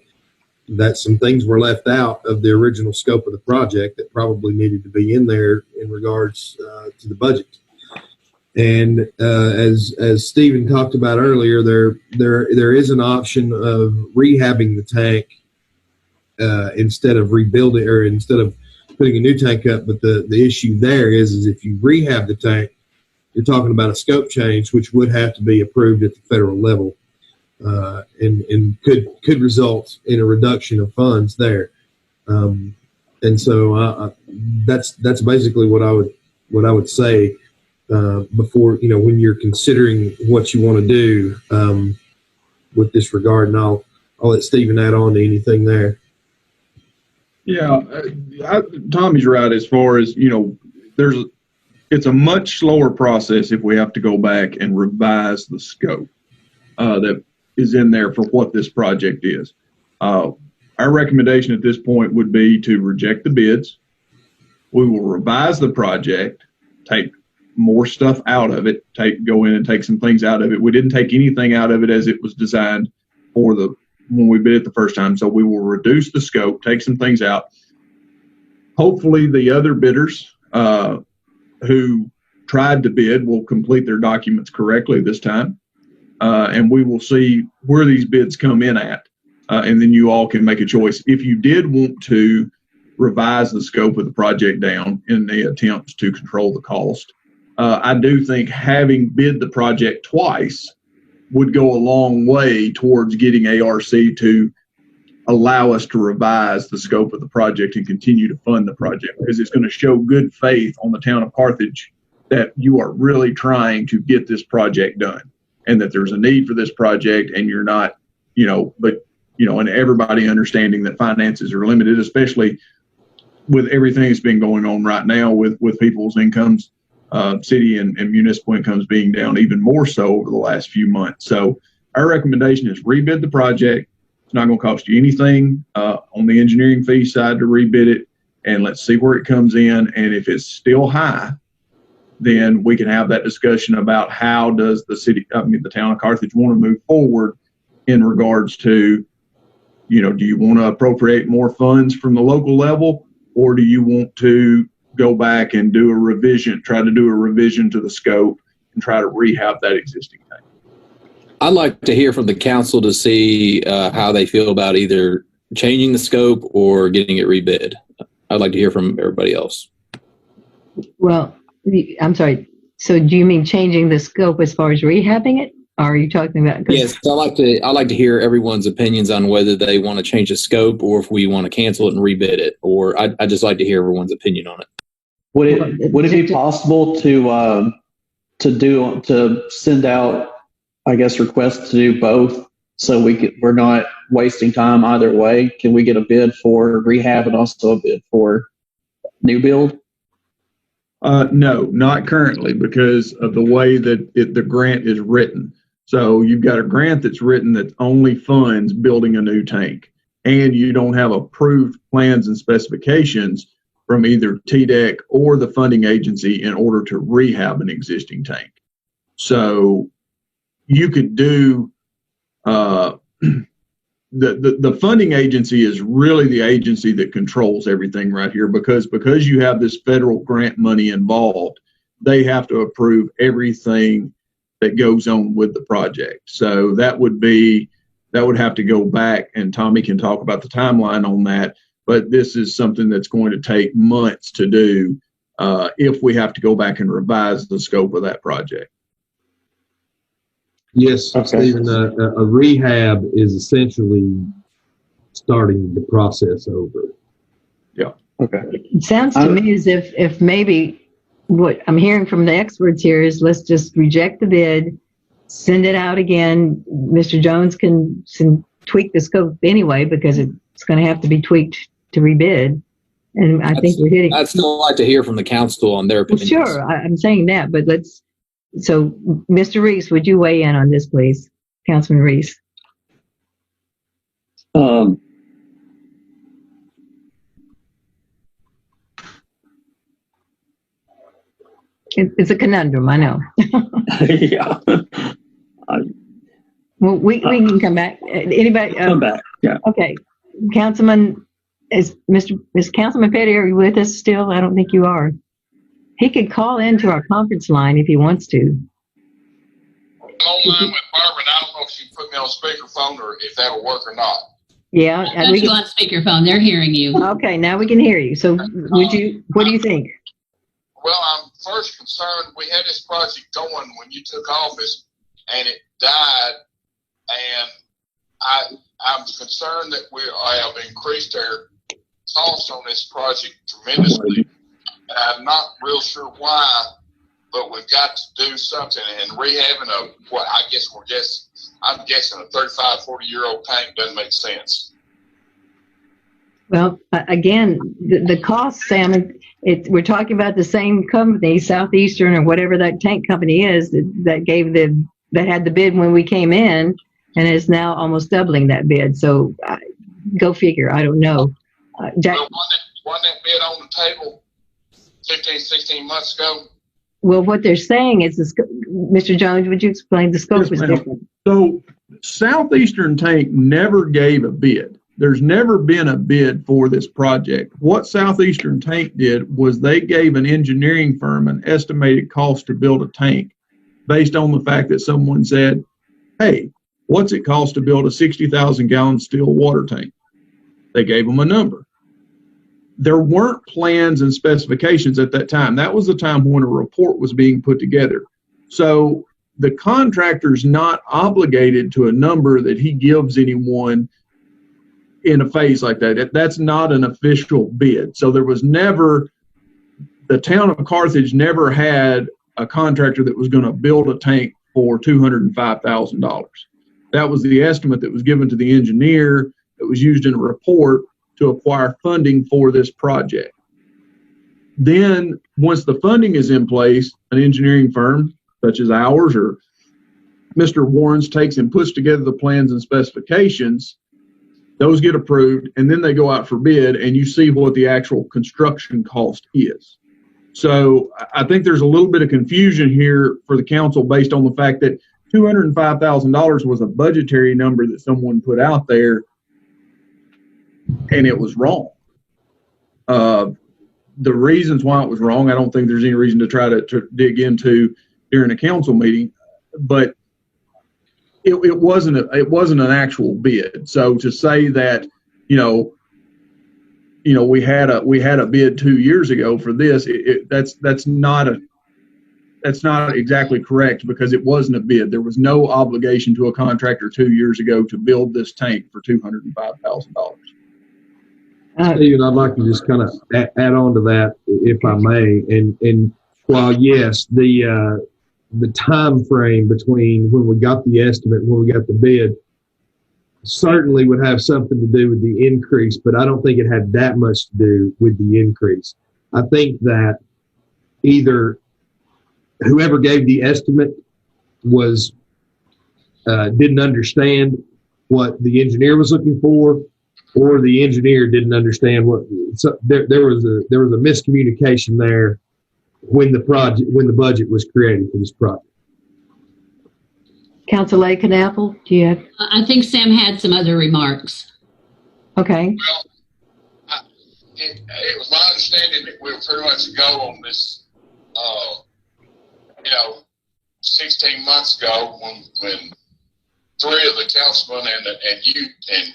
some things were left out of the original scope of the project that probably needed to be in there in regards to the budget. And as Stephen talked about earlier, there is an option of rehabbing the tank instead of rebuilding or instead of putting a new tank up. But the issue there is if you rehab the tank, you're talking about a scope change, which would have to be approved at the federal level, and could result in a reduction of funds there. And so that's basically what I would say before, when you're considering what you want to do with this regard. And I'll let Stephen add on to anything there. Yeah, Tommy's right as far as, it's a much slower process if we have to go back and revise the scope that is in there for what this project is. Our recommendation at this point would be to reject the bids. We will revise the project, take more stuff out of it, go in and take some things out of it. We didn't take anything out of it as it was designed when we bid it the first time. So we will reduce the scope, take some things out. Hopefully the other bidders who tried to bid will complete their documents correctly this time. And we will see where these bids come in at. And then you all can make a choice. If you did want to revise the scope of the project down in the attempts to control the cost, I do think having bid the project twice would go a long way towards getting ARC to allow us to revise the scope of the project and continue to fund the project, because it's going to show good faith on the town of Carthage that you are really trying to get this project done and that there's a need for this project, and you're not, and everybody understanding that finances are limited, especially with everything that's been going on right now with people's incomes, city and municipal incomes being down even more so over the last few months. So our recommendation is rebid the project. It's not going to cost you anything on the engineering fee side to rebid it, and let's see where it comes in. And if it's still high, then we can have that discussion about how does the town of Carthage want to move forward in regards to, do you want to appropriate more funds from the local level, or do you want to go back and try to do a revision to the scope and try to rehab that existing tank? I'd like to hear from the council to see how they feel about either changing the scope or getting it rebid. I'd like to hear from everybody else. Well, I'm sorry. So do you mean changing the scope as far as rehabbing it? Or are you talking about? Yes, I like to hear everyone's opinions on whether they want to change the scope or if we want to cancel it and rebid it. Or I just like to hear everyone's opinion on it. Would it be possible to send out, I guess, requests to do both, so we're not wasting time either way? Can we get a bid for rehab and also a bid for new build? No, not currently, because of the way that the grant is written. So you've got a grant that's written that only funds building a new tank, and you don't have approved plans and specifications from either TDEC or the funding agency in order to rehab an existing tank. So you could do the funding agency is really the agency that controls everything right here, because you have this federal grant money involved. They have to approve everything that goes on with the project. So that would have to go back, and Tommy can talk about the timeline on that. But this is something that's going to take months to do if we have to go back and revise the scope of that project. Yes, okay. Stephen, a rehab is essentially starting the process over. Yeah. Okay. It sounds to me as if maybe what I'm hearing from the experts here is let's just reject the bid, send it out again. Mr. Jones can tweak the scope anyway, because it's going to have to be tweaked to rebid. And I think we're hitting. I'd still like to hear from the council on their opinions. Well, sure, I'm saying that, but so Mr. Reese, would you weigh in on this, please? Councilman Reese. It's a conundrum, I know. Yeah. Well, we can come back. Anybody? Come back. Yeah. Okay. Councilman, is Councilman Petty, are you with us still? I don't think you are. He could call into our conference line if he wants to. I'm online with Barbara, and I don't know if she put me on speakerphone or if that'll work or not. Yeah. Put you on speakerphone. They're hearing you. Okay, now we can hear you. So what do you think? Well, I'm first concerned, we had this project going when you took office, and it died, and I'm concerned that we have increased our costs on this project tremendously. And I'm not real sure why, but we've got to do something. And rehabbing I'm guessing a 35, 40-year-old tank doesn't make sense. Well, again, the cost, Sam, we're talking about the same company, Southeastern or whatever that tank company is that had the bid when we came in, and is now almost doubling that bid. So go figure. I don't know. Jack, well, wasn't that bid on the table 15, 16 months ago? Well, what they're saying is, Mr. Jones, would you explain the scope is different? So Southeastern Tank never gave a bid. There's never been a bid for this project. What Southeastern Tank did was they gave an engineering firm an estimated cost to build a tank based on the fact that someone said, hey, what's it cost to build a 60,000 gallon steel water tank? They gave them a number. There weren't plans and specifications at that time. That was the time when a report was being put together. So the contractor's not obligated to a number that he gives anyone in a phase like that. That's not an official bid. So there was never, the town of Carthage never had a contractor that was going to build a tank for $205,000. That was the estimate that was given to the engineer that was used in a report to acquire funding for this project. Then once the funding is in place, an engineering firm such as ours or Mr. Warren's takes and puts together the plans and specifications. Those get approved, and then they go out for bid, and you see what the actual construction cost is. So I think there's a little bit of confusion here for the council based on the fact that $205,000 was a budgetary number that someone put out there, and it was wrong. The reasons why it was wrong, I don't think there's any reason to try to dig into during a council meeting, but it wasn't an actual bid. So to say that, we had a bid 2 years ago for this, that's not exactly correct, because it wasn't a bid. There was no obligation to a contractor 2 years ago to build this tank for $205,000. Stephen, I'd like to just kind of add on to that, if I may. And while yes, the time frame between when we got the estimate and when we got the bid certainly would have something to do with the increase, but I don't think it had that much to do with the increase. I think that either whoever gave the estimate was didn't understand what the engineer was looking for, or the engineer didn't understand what. So there was a miscommunication there when the budget was created for this project. Councilor Knappel, do you have? I think Sam had some other remarks. Okay. Well, it was my understanding that we were pretty much go on this, 16 months ago when three of the councilmen and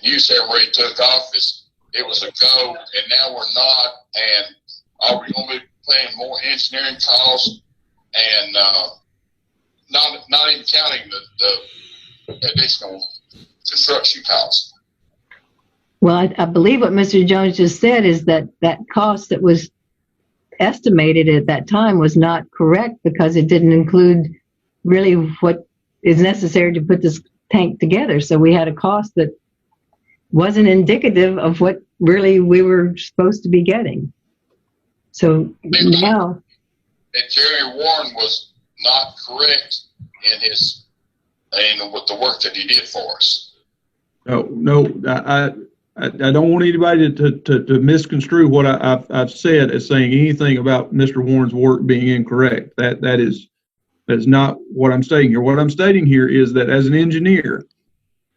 you said where he took office, it was a go, and now we're not. And are we going to be paying more engineering costs and not even counting the additional construction costs? Well, I believe what Mr. Jones just said is that cost that was estimated at that time was not correct, because it didn't include really what is necessary to put this tank together. So we had a cost that wasn't indicative of what really we were supposed to be getting. So now, and Jerry Warren was not correct in with the work that he did for us. No, I don't want anybody to misconstrue what I've said as saying anything about Mr. Warren's work being incorrect. That's not what I'm stating here. What I'm stating here is that as an engineer,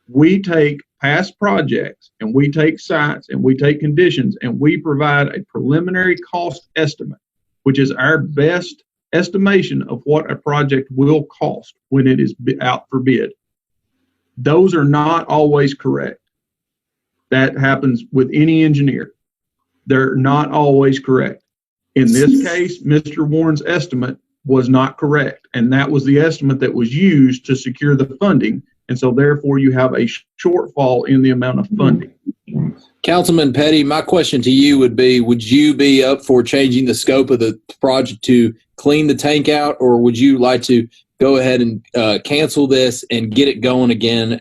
we take past projects and we take sites and we take conditions and we provide a preliminary cost estimate, which is our best estimation of what a project will cost when it is out for bid. Those are not always correct. That happens with any engineer. They're not always correct. In this case, Mr. Warren's estimate was not correct, and that was the estimate that was used to secure the funding, and so therefore you have a shortfall in the amount of funding. Councilman Petty, my question to you would be, would you be up for changing the scope of the project to clean the tank out, or would you like to go ahead and cancel this and get it going again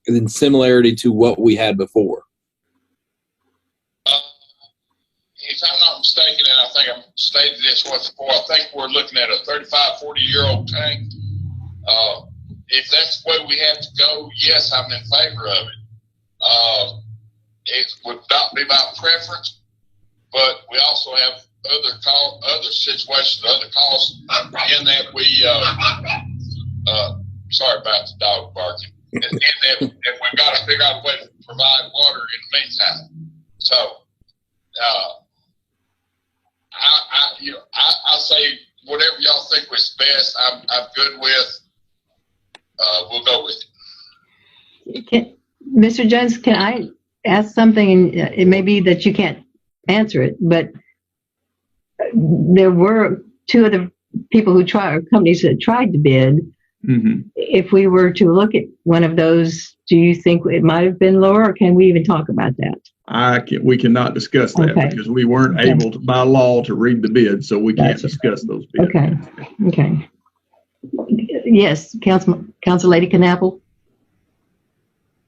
in similarity to what we had before? If I'm not mistaken, and I think I've stated this once before, I think we're looking at a 35, 40-year-old tank. If that's the way we have to go, yes, I'm in favor of it. It would not be my preference, but we also have other situations, other costs in that we, sorry about the dog barking, in that we've got to figure out a way to provide water in the meantime. So, I say whatever y'all think was best, I'm good with. We'll go with it. Mr. Jones, can I ask something? And it may be that you can't answer it, but there were two other people who companies that tried to bid. Mm-hmm. If we were to look at one of those, do you think it might have been lower, or can we even talk about that? We cannot discuss that because we weren't able to, by law, to read the bid, so we can't discuss those bids. Okay. Yes, Council Lady Knappel.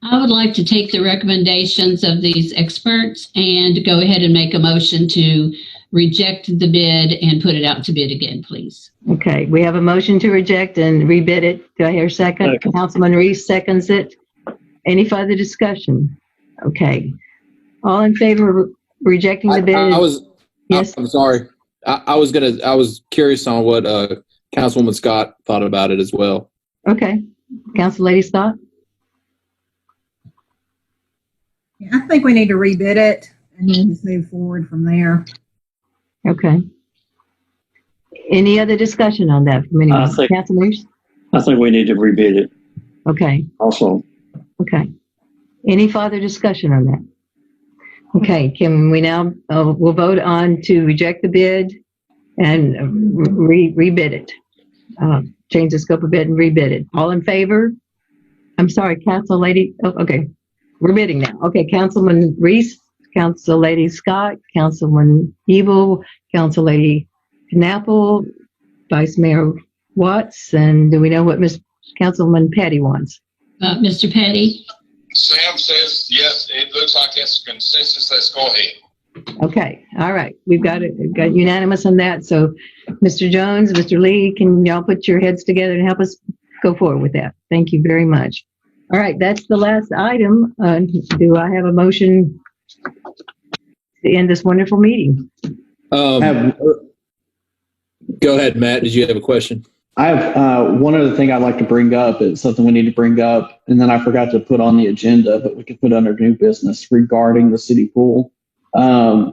I would like to take the recommendations of these experts and go ahead and make a motion to reject the bid and put it out to bid again, please. Okay, we have a motion to reject and rebid it. Do I hear a second? Second. Councilman Reese seconds it. Any further discussion? Okay. All in favor of rejecting the bid? Yes. I'm sorry. I was curious on what Councilwoman Scott thought about it as well. Okay. Council Lady Scott? I think we need to rebid it and then just move forward from there. Okay. Any other discussion on that from anyone? Councilors? I think we need to rebid it. Okay. Also. Okay. Any further discussion on that? Okay. Can we now, we'll vote on to reject the bid and rebid it. Change the scope of bid and rebid it. All in favor? I'm sorry, Council Lady. Oh, okay. We're bidding now. Okay. Councilman Reese, Council Lady Scott, Councilman Evil, Council Lady Knappel, Vice Mayor Watts, and do we know what Councilman Petty wants? Mr. Petty? Sam says yes. It looks like it's a consensus. Let's go ahead. Okay. All right. We've got unanimous on that. So, Mr. Jones, Mr. Lee, can y'all put your heads together and help us go forward with that? Thank you very much. All right. That's the last item. Do I have a motion to end this wonderful meeting? Go ahead, Matt. Did you have a question? I have one other thing I'd like to bring up. It's something we need to bring up, and then I forgot to put on the agenda, but we could put under new business regarding the city pool. I'd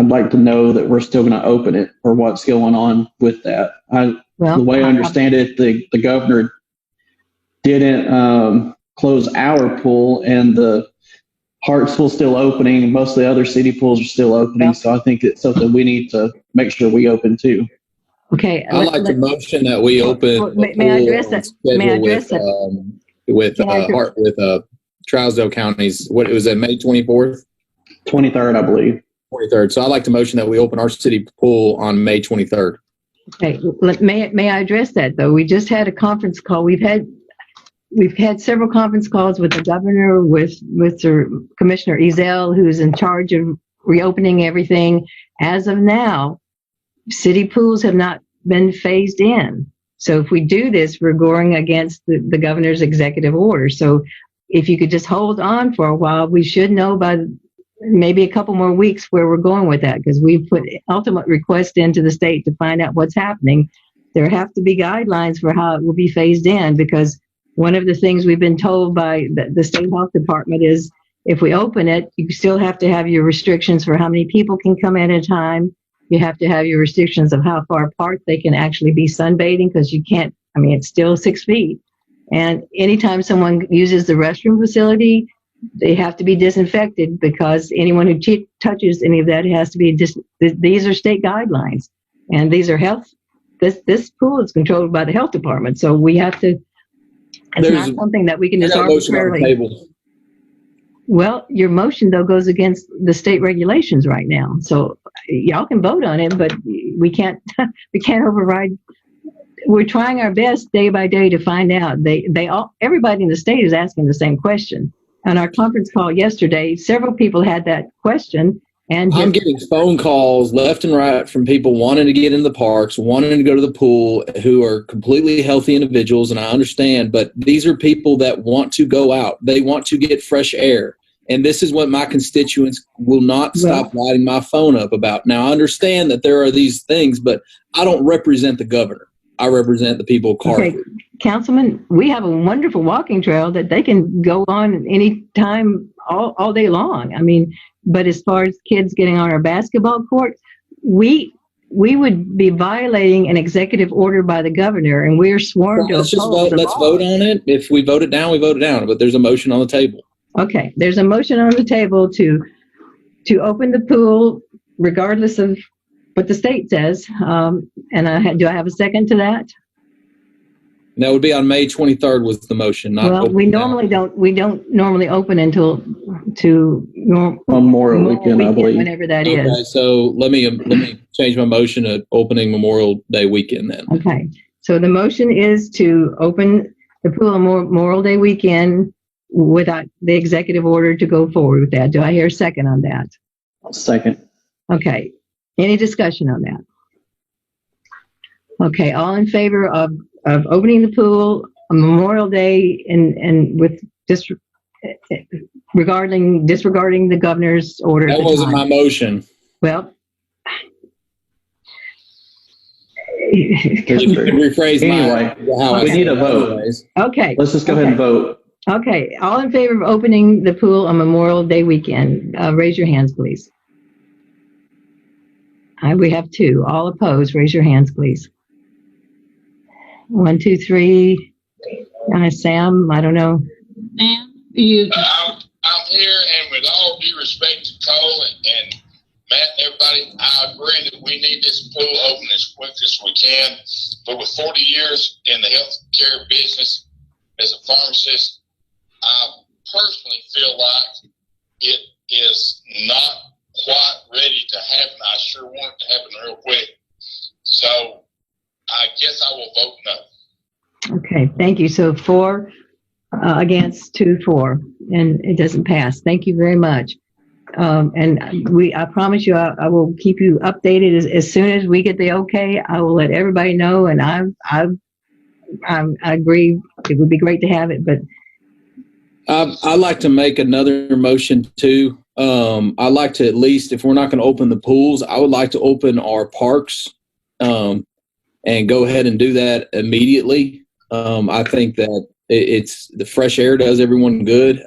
like to know that we're still going to open it, or what's going on with that. The way I understand it, the governor didn't close our pool, and the Hart's pool still opening. Most of the other city pools are still opening, so I think it's something we need to make sure we open too. Okay. I'd like to motion that we open. May I address that? May I address that? With Trousdale County's, what was that, May 24th? 23rd, I believe. 23rd. So I'd like to motion that we open our city pool on May 23rd. Okay. May I address that though? We just had a conference call. We've had several conference calls with the governor, with Commissioner Ezell, who's in charge of reopening everything. As of now, city pools have not been phased in. So if we do this, we're going against the governor's executive order. So if you could just hold on for a while, we should know by maybe a couple more weeks where we're going with that, because we've put ultimate request into the state to find out what's happening. There have to be guidelines for how it will be phased in, because one of the things we've been told by the state health department is if we open it, you still have to have your restrictions for how many people can come in at a time. You have to have your restrictions of how far apart they can actually be sunbathing, because you can't, I mean, it's still 6 feet. And anytime someone uses the restroom facility, they have to be disinfected, because anyone who touches any of that has to be these are state guidelines, and these are health. This pool is controlled by the health department, so we have to. It's not something that we can just arbitrarily. Well, your motion though goes against the state regulations right now, so y'all can vote on it, but we can't. We can't override. We're trying our best day by day to find out. Everybody in the state is asking the same question. On our conference call yesterday, several people had that question. And I'm getting phone calls left and right from people wanting to get in the parks, wanting to go to the pool, who are completely healthy individuals, and I understand, but these are people that want to go out. They want to get fresh air. And this is what my constituents will not stop lighting my phone up about. Now, I understand that there are these things, but I don't represent the governor. I represent the people of Carthage. Okay, Councilman, we have a wonderful walking trail that they can go on any time, all day long. I mean, but as far as kids getting on our basketball court, we would be violating an executive order by the governor, and we're sworn to uphold the law. Let's vote on it. If we vote it down, we vote it down. But there's a motion on the table. Okay, there's a motion on the table to open the pool regardless of what the state says. And do I have a second to that? That would be on May 23rd was the motion. We don't normally open until Memorial Weekend, I believe. Whenever that is. Okay, so let me change my motion to opening Memorial Day weekend then. Okay, so the motion is to open the pool on Memorial Day weekend without the executive order to go forward with that. Do I hear a second on that? Second. Okay. Any discussion on that? Okay, all in favor of opening the pool on Memorial Day and with disregarding the governor's order. That wasn't my motion. Well, rephrase anyway. We need a vote. Okay. Let's just go ahead and vote. Okay, all in favor of opening the pool on Memorial Day weekend, raise your hands, please. We have 2. All opposed, raise your hands, please. 1, 2, 3. Sam, I don't know. Sam, I'm here, and with all due respect to Cole and Matt and everybody, I agree that we need this pool open as quick as we can. But with 40 years in the healthcare business as a pharmacist, I personally feel like it is not quite ready to happen. I sure want it to happen real quick. So I guess I will vote no. Okay, thank you. So 4 against, 2 for, and it doesn't pass. Thank you very much. And I promise you, I will keep you updated as soon as we get the okay. I will let everybody know. And I agree. It would be great to have it, but I'd like to make another motion too. I'd like to, at least if we're not going to open the pools, I would like to open our parks and go ahead and do that immediately. I think that it's the fresh air does everyone good.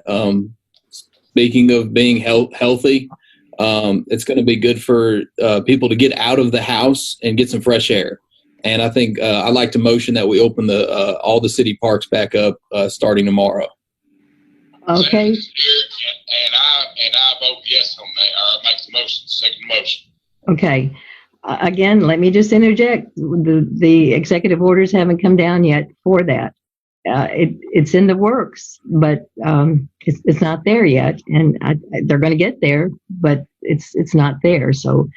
Speaking of being healthy, it's going to be good for people to get out of the house and get some fresh air. And I think I'd like to motion that we open all the city parks back up starting tomorrow. Okay. And I vote yes on that, or make the motion, second motion. Okay. Again, let me just interject. The executive orders haven't come down yet for that. It's in the works, but it's not there yet, and they're going to get there, but it's not there. So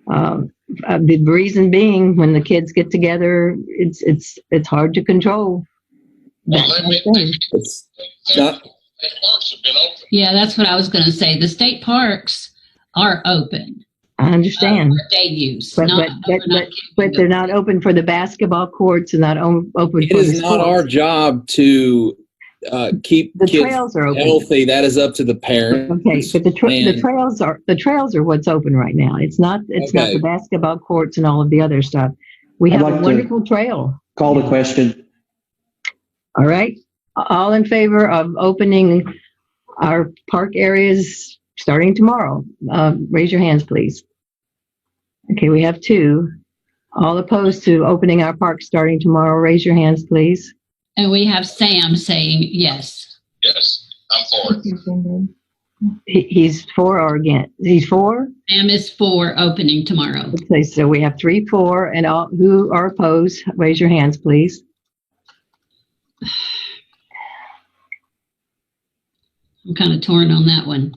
the reason being, when the kids get together, it's hard to control. Yeah, that's what I was going to say. The state parks are open. I understand. For day use, but they're not open for the basketball courts and not open. It is not our job to keep The kids trails are open. healthy, that is up to the parents. Okay, but the And- trails are what's open right now. It's not Okay. the basketball courts and all of the other stuff. We I'd have like a to wonderful trail. Call the question. All right. All in favor of opening our park areas starting tomorrow? Raise your hands, please. Okay, we have 2. All opposed to opening our park starting tomorrow, raise your hands, please. And we have Sam saying yes. Yes, I'm for it. He's for or against? He's for? Sam is for opening tomorrow. Okay, so we have 3 for, and all who are opposed, raise your hands, please. I'm kind of torn on that one.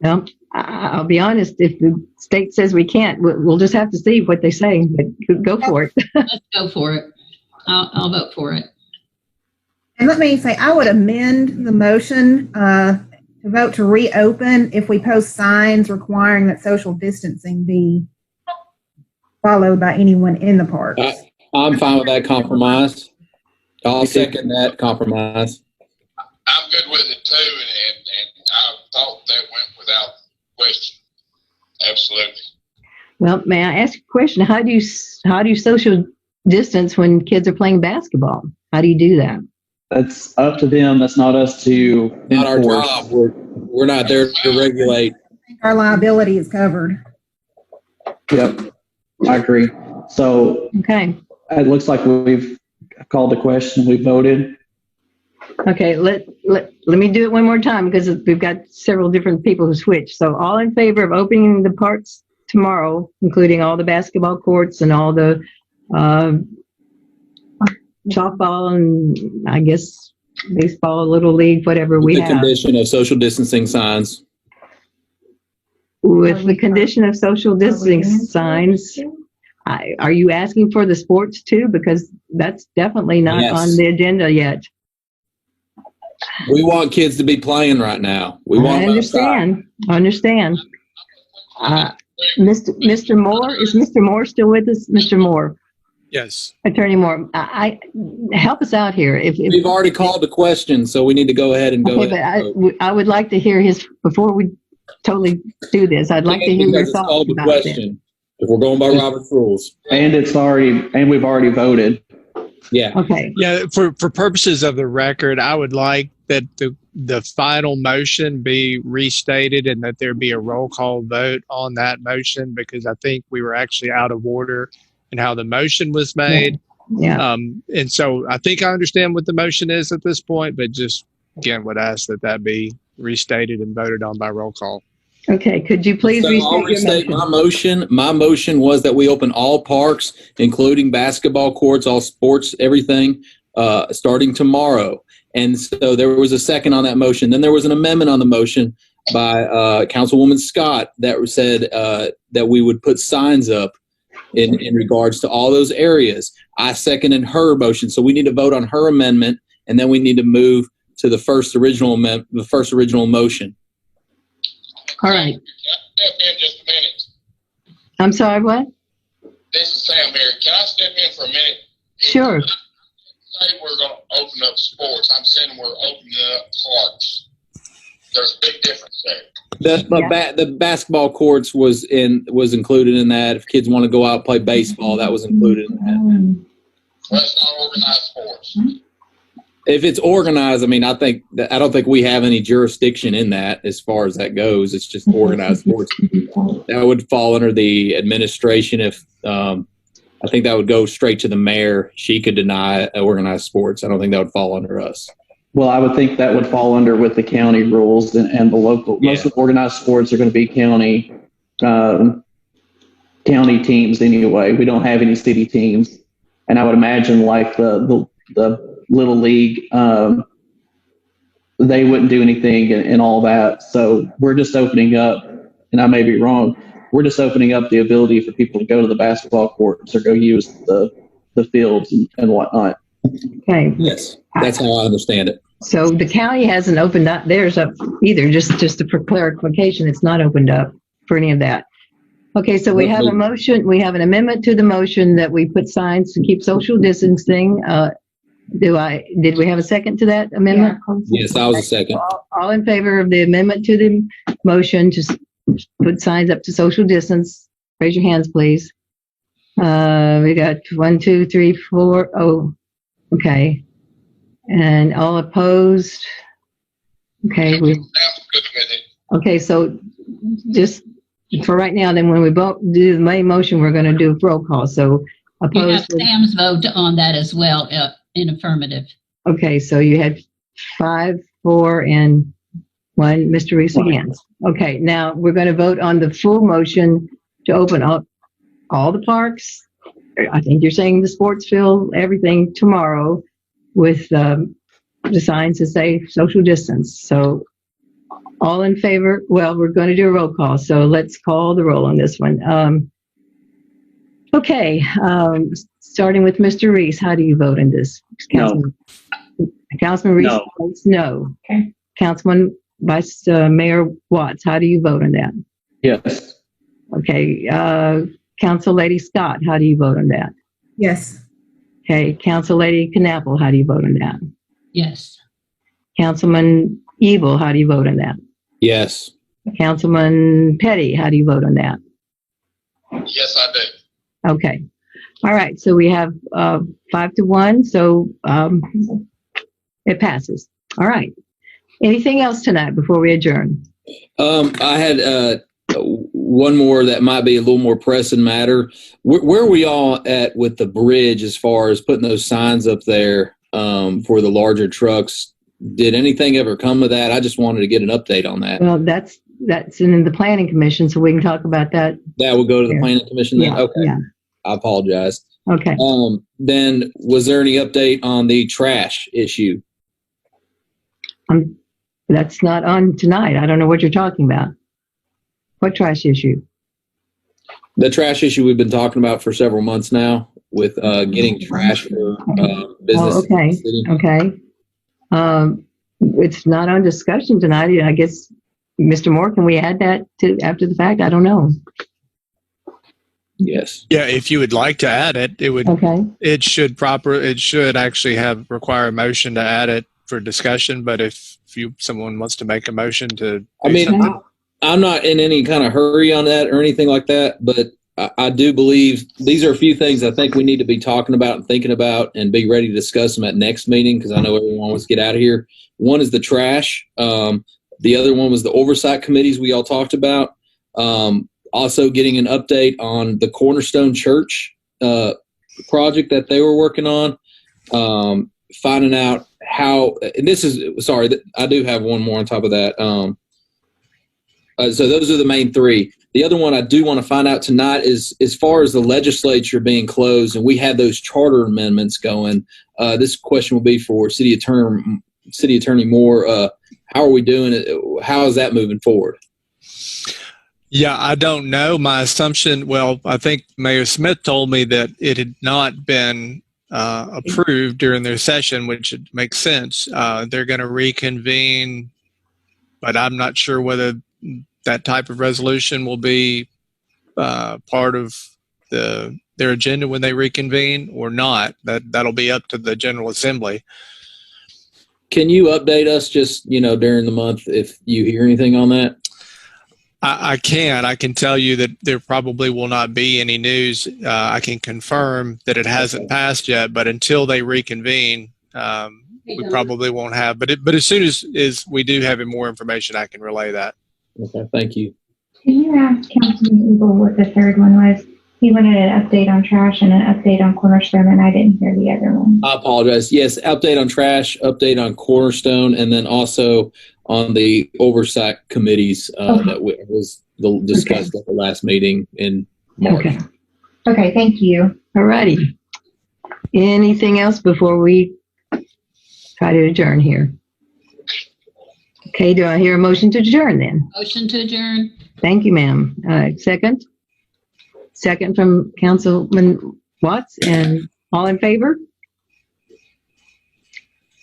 Well, I'll be honest, if the state says we can't, we'll just have to see what they say, but go for it. Let's go for it. I'll vote for it. And let me say, I would amend the motion to vote to reopen if we post signs requiring that social distancing be followed by anyone in the parks. I'm fine with that compromise. I'll second that compromise. I'm good with it too, and I thought that went without question. Absolutely. Well, may I ask a question? How do you social distance when kids are playing basketball? How do you do that? That's up to them. That's not us to Not our enforce. job. We're not there to regulate. I think our liability is covered. Yep, I agree. So Okay. it looks like we've called the question. We voted. Okay, let me do it one more time because we've got several different people who switched. So all in favor of opening the parks tomorrow, including all the basketball courts and all the softball and I guess baseball, little league, whatever we The have. condition of social distancing signs. With the condition of social distancing signs, are you asking for the sports too? Because that's definitely not Yes. on the agenda yet. We want kids to be playing right now. We want I them outside. understand. Mr. Moore, is Mr. Moore still with us? Mr. Moore, Yes. Attorney Moore, I help us out here. If We've already called the question, so we need to go ahead and go okay, ahead. but I would like to hear his before we totally do this. I'd like to hear your Because it's thoughts called the about this. question. If we're going by Robert's rules. And we've already voted. Yeah. Okay. Yeah, for purposes of the record, I would like that the final motion be restated and that there be a roll call vote on that motion because I think we were actually out of order in how the motion was made. Yeah. And so I think I understand what the motion is at this point, but just again would ask that be restated and voted on by roll call. Okay. Could you please So I'll restate my motion. My motion was that we open all parks, including basketball courts, all sports, everything, starting tomorrow. And so there was a second on that motion. Then there was an amendment on the motion by Councilwoman Scott that said that we would put signs up in regards to all those areas. I seconded her motion. So we need to vote on her amendment, and then we need to move to the first original motion. All right. Step in just a minute. I'm sorry, what? This is Sam here. Can I step in for a minute? Sure. Say we're going to open up sports. I'm saying we're opening up parks. There's a big difference there. The basketball courts was included in that. If kids want to go out and play baseball, that was included in that. Well, that's not organized sports. If it's organized, I mean, I don't think we have any jurisdiction in that as far as that goes. It's just organized sports. That would fall under the administration. If I think that would go straight to the mayor. She could deny organized sports. I don't think that would fall under us. Well, I would think that would fall under with the county rules and the local. Yeah. Most of the organized sports are going to be county teams anyway. We don't have any city teams, and I would imagine like the little league, they wouldn't do anything and all that. So we're just opening up, and I may be wrong. We're just opening up the ability for people to go to the basketball courts or go use the fields and whatnot. Okay. Yes, that's how I understand it. So the county hasn't opened up theirs up either. Just for clarification, it's not opened up for any of that. Okay, so we have a motion. We have an amendment to the motion that we put signs to keep social distancing Did we have a second to that amendment? Yes, I was a second. All in favor of the amendment to the motion to put signs up to social distance, raise your hands, please. We got 1, 2, 3, 4. Oh, okay. And all opposed? Okay. Okay, so just for right now, then when we vote, do the main motion, we're going to do roll call. So You have opposed. Sam's vote on that as well, in affirmative. Okay, so you had 5, 4, and 1, Mr. Reese against. Okay, now we're going to vote on the full motion to open up all the parks. I think you're saying the sports field, everything tomorrow with the signs that say social distance. So all in favor? Well, we're going to do a roll call, so let's call the roll on this one. Okay, starting with Mr. Reese, how do you vote on this? Councilman Reese votes no. Okay. Councilman Vice Mayor Watts, how do you vote on that? Yes. Okay. Council Lady Scott, how do you vote on that? Yes. Okay. Council Lady Knappel, how do you vote on that? Yes. Councilman Evil, how do you vote on that? Yes. Councilman Petty, how do you vote on that? Yes, I do. Okay. All right. So we have 5-1. So it passes. All right. Anything else tonight before we adjourn? I had one more that might be a little more pressing matter. Where are we all at with the bridge as far as putting those signs up there for the larger trucks? Did anything ever come of that? I just wanted to get an update on that. Well, that's in the planning commission, so we can talk about that. That would go to the planning commission then? Yeah, Okay. yeah. I apologize. Okay. Then was there any update on the trash issue? That's not on tonight. I don't know what you're talking about. What trash issue? The trash issue we've been talking about for several months now with getting trash for business. Oh, okay. Okay. It's not on discussion tonight. I guess, Mr. Moore, can we add that to after the fact? I don't know. Yes. Yeah, if you would like to add it, it would. Okay. It should actually require a motion to add it for discussion. But if someone wants to make a motion to, I'm not in any kind of hurry on that or anything like that. But I do believe these are a few things I think we need to be talking about and thinking about and be ready to discuss them at next meeting because I know everyone wants to get out of here. One is the trash. The other one was the oversight committees we all talked about. Also getting an update on the Cornerstone Church project that they were working on. Finding out how, and this is, sorry, I do have one more on top of that. So those are the main three. The other one I do want to find out tonight is as far as the legislature being closed and we had those charter amendments going, this question will be for City Attorney Moore. How are we doing it? How is that moving forward? Yeah, I don't know. My assumption, well, I think Mayor Smith told me that it had not been approved during their session, which makes sense. They're going to reconvene, but I'm not sure whether that type of resolution will be part of their agenda when they reconvene or not. That'll be up to the General Assembly. Can you update us just, during the month if you hear anything on that? I can. I can tell you that there probably will not be any news. I can confirm that it hasn't passed yet, but until they reconvene, we probably won't have. But as soon as we do have more information, I can relay that. Okay, thank you. Can you ask Councilman Eagle what the third one was? He wanted an update on trash and an update on Cornerstone, and I didn't hear the other one. I apologize. Yes, update on trash, update on Cornerstone, and then also on the oversight committees that was discussed at the last meeting in March. Okay, thank you. All righty. Anything else before we try to adjourn here? Okay, do I hear a motion to adjourn then? Motion to adjourn. Thank you, ma'am. Second? Second from Councilman Watts, and all in favor?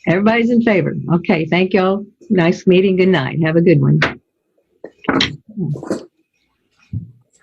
Everybody's in favor. Okay, thank y'all. Nice meeting. Good night. Have a good one.